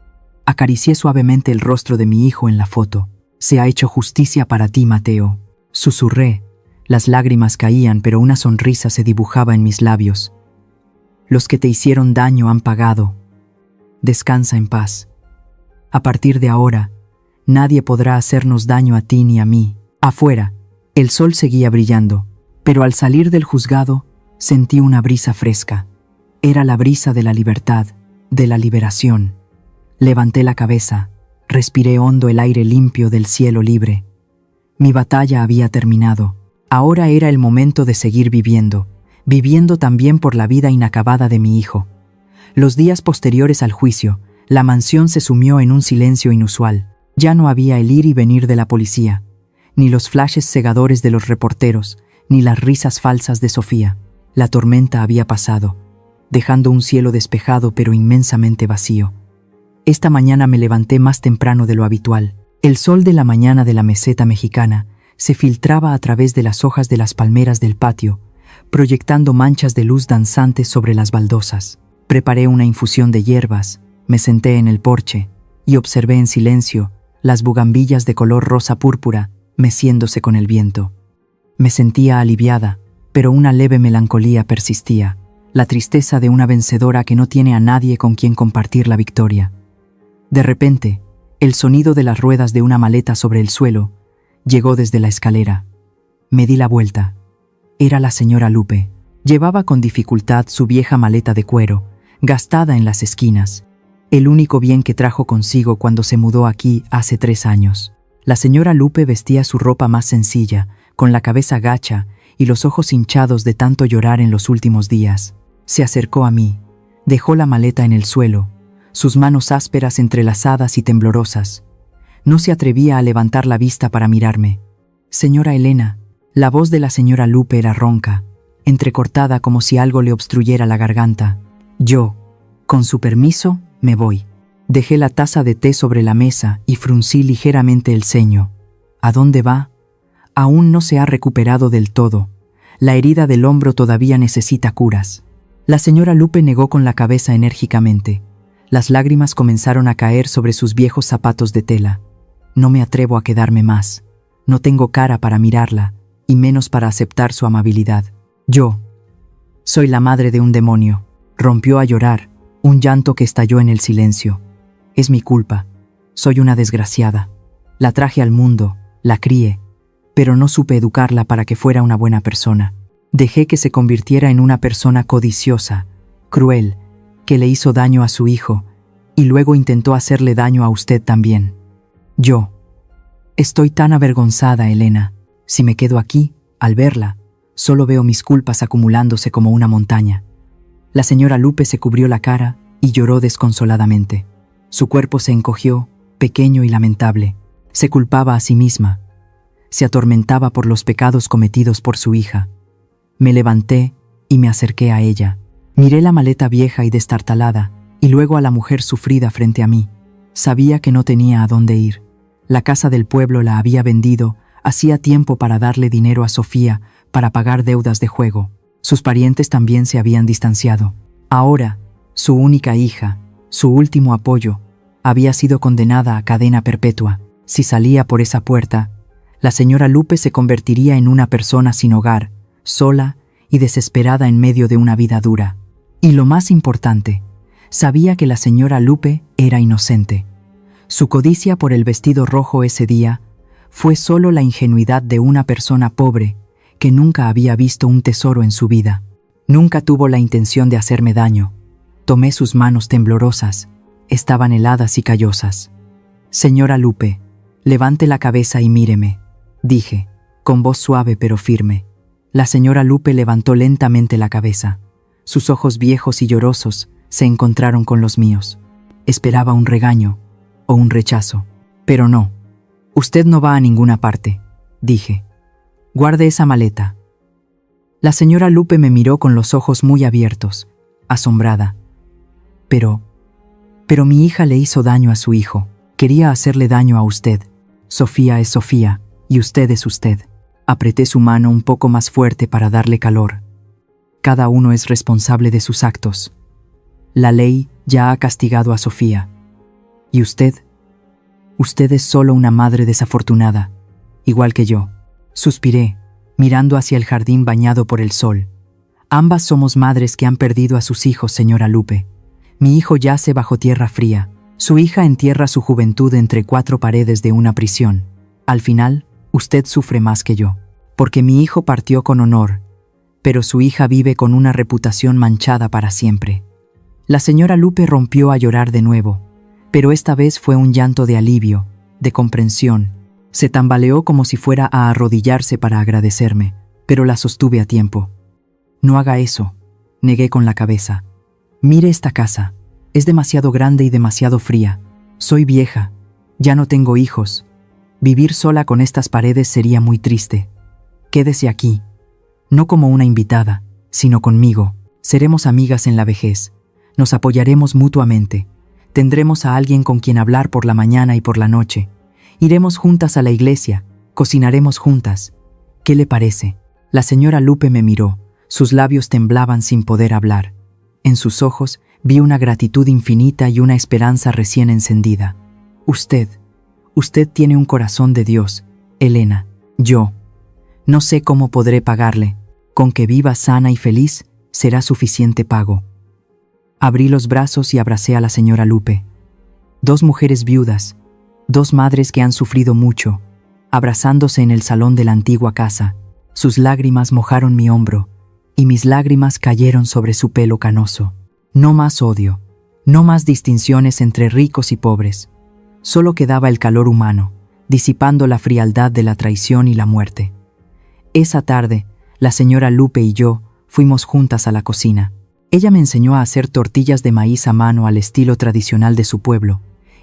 Acaricié suavemente el rostro de mi hijo en la foto. «Se ha hecho justicia para ti, Mateo», susurré. Las lágrimas caían, pero una sonrisa se dibujaba en mis labios. «Los que te hicieron daño han pagado». descansa en paz. A partir de ahora, nadie podrá hacernos daño a ti ni a mí. Afuera, el sol seguía brillando, pero al salir del juzgado, sentí una brisa fresca. Era la brisa de la libertad, de la liberación. Levanté la cabeza, respiré hondo el aire limpio del cielo libre. Mi batalla había terminado. Ahora era el momento de seguir viviendo, viviendo también por la vida inacabada de mi hijo. Los días posteriores al juicio, la mansión se sumió en un silencio inusual. Ya no había el ir y venir de la policía, ni los flashes cegadores de los reporteros, ni las risas falsas de Sofía. La tormenta había pasado, dejando un cielo despejado pero inmensamente vacío. Esta mañana me levanté más temprano de lo habitual. El sol de la mañana de la meseta mexicana se filtraba a través de las hojas de las palmeras del patio, proyectando manchas de luz danzantes sobre las baldosas. Preparé una infusión de hierbas, me senté en el porche y observé en silencio las bugambillas de color rosa púrpura meciéndose con el viento. Me sentía aliviada, pero una leve melancolía persistía, la tristeza de una vencedora que no tiene a nadie con quien compartir la victoria. De repente, el sonido de las ruedas de una maleta sobre el suelo llegó desde la escalera. Me di la vuelta. Era la señora Lupe. Llevaba con dificultad su vieja maleta de cuero, gastada en las esquinas, el único bien que trajo consigo cuando se mudó aquí hace 3 años. La señora Lupe vestía su ropa más sencilla, con la cabeza gacha y los ojos hinchados de tanto llorar en los últimos días. Se acercó a mí, dejó la maleta en el suelo, sus manos ásperas entrelazadas y temblorosas. No se atrevía a levantar la vista para mirarme. «Señora Elena», la voz de la señora Lupe era ronca, entrecortada como si algo le obstruyera la garganta. Yo, con su permiso, me voy. Dejé la taza de té sobre la mesa y fruncí ligeramente el ceño. ¿A dónde va? Aún no se ha recuperado del todo. La herida del hombro todavía necesita curas. La señora Lupe negó con la cabeza enérgicamente. Las lágrimas comenzaron a caer sobre sus viejos zapatos de tela. No me atrevo a quedarme más. No tengo cara para mirarla, y menos para aceptar su amabilidad. Yo soy la madre de un demonio. Rompió a llorar, un llanto que estalló en el silencio. Es mi culpa. Soy una desgraciada. La traje al mundo, la crié, pero no supe educarla para que fuera una buena persona. Dejé que se convirtiera en una persona codiciosa, cruel, que le hizo daño a su hijo, y luego intentó hacerle daño a usted también. Yo estoy tan avergonzada, Elena. Si me quedo aquí, al verla, solo veo mis culpas acumulándose como una montaña. La señora Lupe se cubrió la cara y lloró desconsoladamente. Su cuerpo se encogió, pequeño y lamentable. Se culpaba a sí misma. Se atormentaba por los pecados cometidos por su hija. Me levanté y me acerqué a ella. Miré la maleta vieja y destartalada, y luego a la mujer sufrida frente a mí. Sabía que no tenía a dónde ir. La casa del pueblo la había vendido hacía tiempo para darle dinero a Sofía para pagar deudas de juego. Sus parientes también se habían distanciado. Ahora, su única hija, su último apoyo, había sido condenada a cadena perpetua. Si salía por esa puerta, la señora Lupe se convertiría en una persona sin hogar, sola y desesperada en medio de una vida dura. Y lo más importante, sabía que la señora Lupe era inocente. Su codicia por el vestido rojo ese día fue solo la ingenuidad de una persona pobre que nunca había visto un tesoro en su vida. Nunca tuvo la intención de hacerme daño. Tomé sus manos temblorosas. Estaban heladas y callosas. «Señora Lupe, levante la cabeza y míreme», dije, con voz suave pero firme. La señora Lupe levantó lentamente la cabeza. Sus ojos viejos y llorosos se encontraron con los míos. Esperaba un regaño o un rechazo. Pero no. «Usted no va a ninguna parte», dije. «Guarde esa maleta». La señora Lupe me miró con los ojos muy abiertos, asombrada. Pero mi hija le hizo daño a su hijo. Quería hacerle daño a usted. Sofía es Sofía, y usted es usted. Apreté su mano un poco más fuerte para darle calor. Cada uno es responsable de sus actos. La ley ya ha castigado a Sofía. ¿Y usted? Usted es solo una madre desafortunada, igual que yo. Suspiré, mirando hacia el jardín bañado por el sol. Ambas somos madres que han perdido a sus hijos, señora Lupe. Mi hijo yace bajo tierra fría. Su hija entierra su juventud entre 4 paredes de una prisión. Al final, usted sufre más que yo. Porque mi hijo partió con honor, pero su hija vive con una reputación manchada para siempre. La señora Lupe rompió a llorar de nuevo, pero esta vez fue un llanto de alivio, de comprensión. Se tambaleó como si fuera a arrodillarse para agradecerme, pero la sostuve a tiempo. No haga eso, negué con la cabeza. Mire esta casa, es demasiado grande y demasiado fría. Soy vieja, ya no tengo hijos. Vivir sola con estas paredes sería muy triste. Quédese aquí, no como una invitada, sino conmigo. Seremos amigas en la vejez, nos apoyaremos mutuamente. Tendremos a alguien con quien hablar por la mañana y por la noche. Iremos juntas a la iglesia, cocinaremos juntas. ¿Qué le parece? La señora Lupe me miró, sus labios temblaban sin poder hablar. En sus ojos vi una gratitud infinita y una esperanza recién encendida. Usted tiene un corazón de Dios, Elena. Yo no sé cómo podré pagarle. Con que viva sana y feliz, será suficiente pago. Abrí los brazos y abracé a la señora Lupe. 2 mujeres viudas, 2 madres que han sufrido mucho, abrazándose en el salón de la antigua casa. Sus lágrimas mojaron mi hombro, y mis lágrimas cayeron sobre su pelo canoso. No más odio, no más distinciones entre ricos y pobres. Solo quedaba el calor humano, disipando la frialdad de la traición y la muerte. Esa tarde, la señora Lupe y yo fuimos juntas a la cocina. Ella me enseñó a hacer tortillas de maíz a mano al estilo tradicional de su pueblo,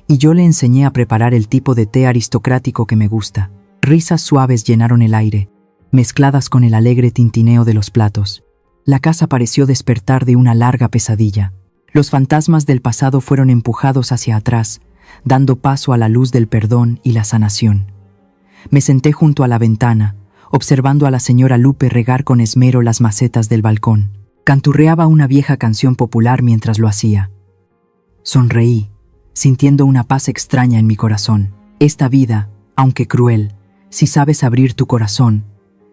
y yo le enseñé a preparar el tipo de té aristocrático que me gusta. Risas suaves llenaron el aire, mezcladas con el alegre tintineo de los platos. La casa pareció despertar de una larga pesadilla. Los fantasmas del pasado fueron empujados hacia atrás, dando paso a la luz del perdón y la sanación. Me senté junto a la ventana, observando a la señora Lupe regar con esmero las macetas del balcón. Canturreaba una vieja canción popular mientras lo hacía. Sonreí, sintiendo una paz extraña en mi corazón. Esta vida, aunque cruel, si sabes abrir tu corazón,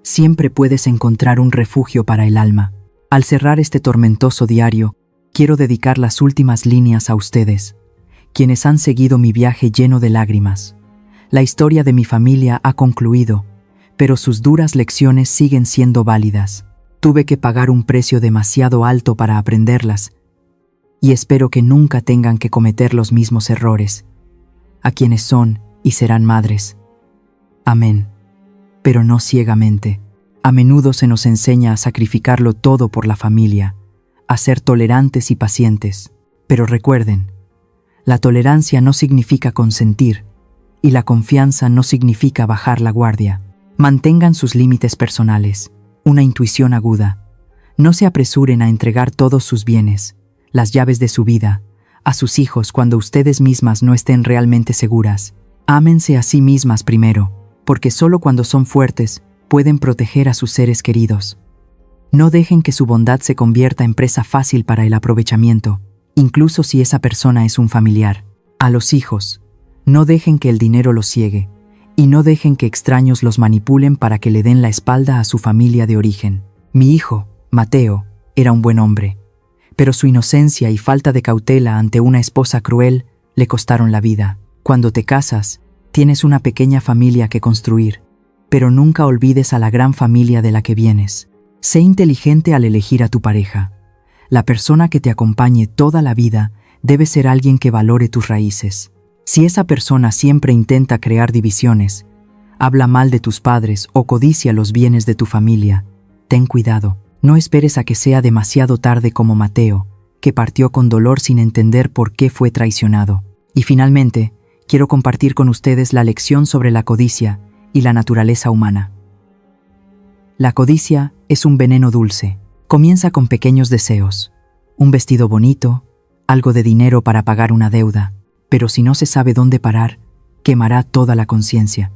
siempre puedes encontrar un refugio para el alma. Al cerrar este tormentoso diario, quiero dedicar las últimas líneas a ustedes, quienes han seguido mi viaje lleno de lágrimas. La historia de mi familia ha concluido, pero sus duras lecciones siguen siendo válidas. Tuve que pagar un precio demasiado alto para aprenderlas, y espero que nunca tengan que cometer los mismos errores. A quienes son y serán madres. Amén. Pero no ciegamente. A menudo se nos enseña a sacrificarlo todo por la familia, a ser tolerantes y pacientes. Pero recuerden, la tolerancia no significa consentir, y la confianza no significa bajar la guardia. Mantengan sus límites personales, una intuición aguda. No se apresuren a entregar todos sus bienes, las llaves de su vida, a sus hijos cuando ustedes mismas no estén realmente seguras. Ámense a sí mismas primero, porque solo cuando son fuertes pueden proteger a sus seres queridos. No dejen que su bondad se convierta en presa fácil para el aprovechamiento, incluso si esa persona es un familiar. A los hijos, no dejen que el dinero los ciegue, y no dejen que extraños los manipulen para que le den la espalda a su familia de origen. Mi hijo, Mateo, era un buen hombre, pero su inocencia y falta de cautela ante una esposa cruel le costaron la vida. Cuando te casas, tienes una pequeña familia que construir, pero nunca olvides a la gran familia de la que vienes. Sé inteligente al elegir a tu pareja. La persona que te acompañe toda la vida debe ser alguien que valore tus raíces. Si esa persona siempre intenta crear divisiones, habla mal de tus padres o codicia los bienes de tu familia, ten cuidado. No esperes a que sea demasiado tarde como Mateo, que partió con dolor sin entender por qué fue traicionado. Y finalmente, quiero compartir con ustedes la lección sobre la codicia y la naturaleza humana. La codicia es un veneno dulce. Comienza con pequeños deseos, un vestido bonito, algo de dinero para pagar una deuda, pero si no se sabe dónde parar, quemará toda la conciencia.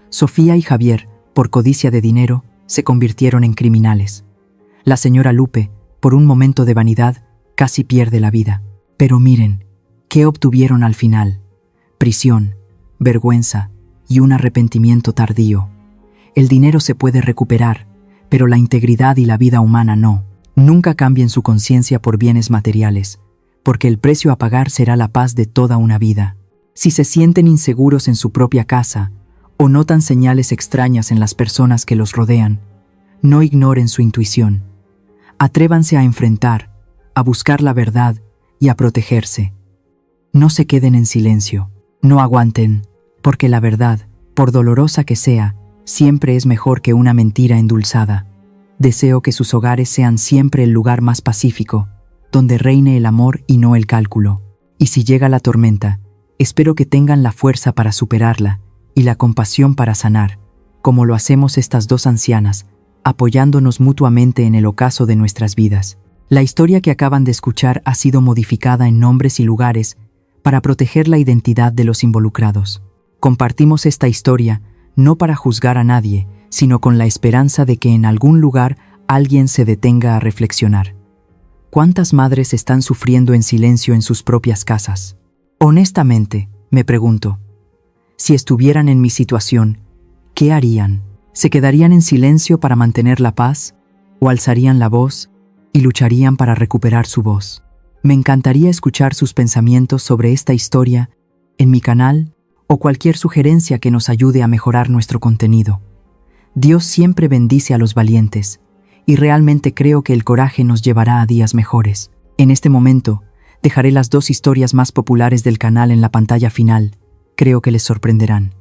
Sofía y Javier, por codicia de dinero, se convirtieron en criminales. La señora Lupe, por un momento de vanidad, casi pierde la vida. Pero miren, ¿qué obtuvieron al final? Prisión, vergüenza y un arrepentimiento tardío. El dinero se puede recuperar, pero la integridad y la vida humana no. Nunca cambien su conciencia por bienes materiales, porque el precio a pagar será la paz de toda una vida. Si se sienten inseguros en su propia casa o notan señales extrañas en las personas que los rodean, no ignoren su intuición. Atrévanse a enfrentar, a buscar la verdad y a protegerse. No se queden en silencio, no aguanten, porque la verdad, por dolorosa que sea, siempre es mejor que una mentira endulzada. Deseo que sus hogares sean siempre el lugar más pacífico, donde reine el amor y no el cálculo. Y si llega la tormenta, espero que tengan la fuerza para superarla y la compasión para sanar, como lo hacemos estas dos ancianas, apoyándonos mutuamente en el ocaso de nuestras vidas. La historia que acaban de escuchar ha sido modificada en nombres y lugares para proteger la identidad de los involucrados. Compartimos esta historia no para juzgar a nadie, sino con la esperanza de que en algún lugar alguien se detenga a reflexionar. ¿Cuántas madres están sufriendo en silencio en sus propias casas? Honestamente, me pregunto, si estuvieran en mi situación, ¿qué harían? ¿Se quedarían en silencio para mantener la paz? ¿O alzarían la voz y lucharían para recuperar su voz? Me encantaría escuchar sus pensamientos sobre esta historia en mi canal o cualquier sugerencia que nos ayude a mejorar nuestro contenido. Dios siempre bendice a los valientes, y realmente creo que el coraje nos llevará a días mejores. En este momento, dejaré las dos historias más populares del canal en la pantalla final. Creo que les sorprenderán.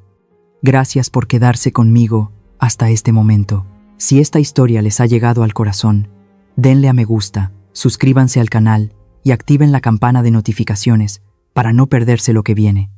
Gracias por quedarse conmigo hasta este momento. Si esta historia les ha llegado al corazón, denle a me gusta, suscríbanse al canal y activen la campana de notificaciones para no perderse lo que viene.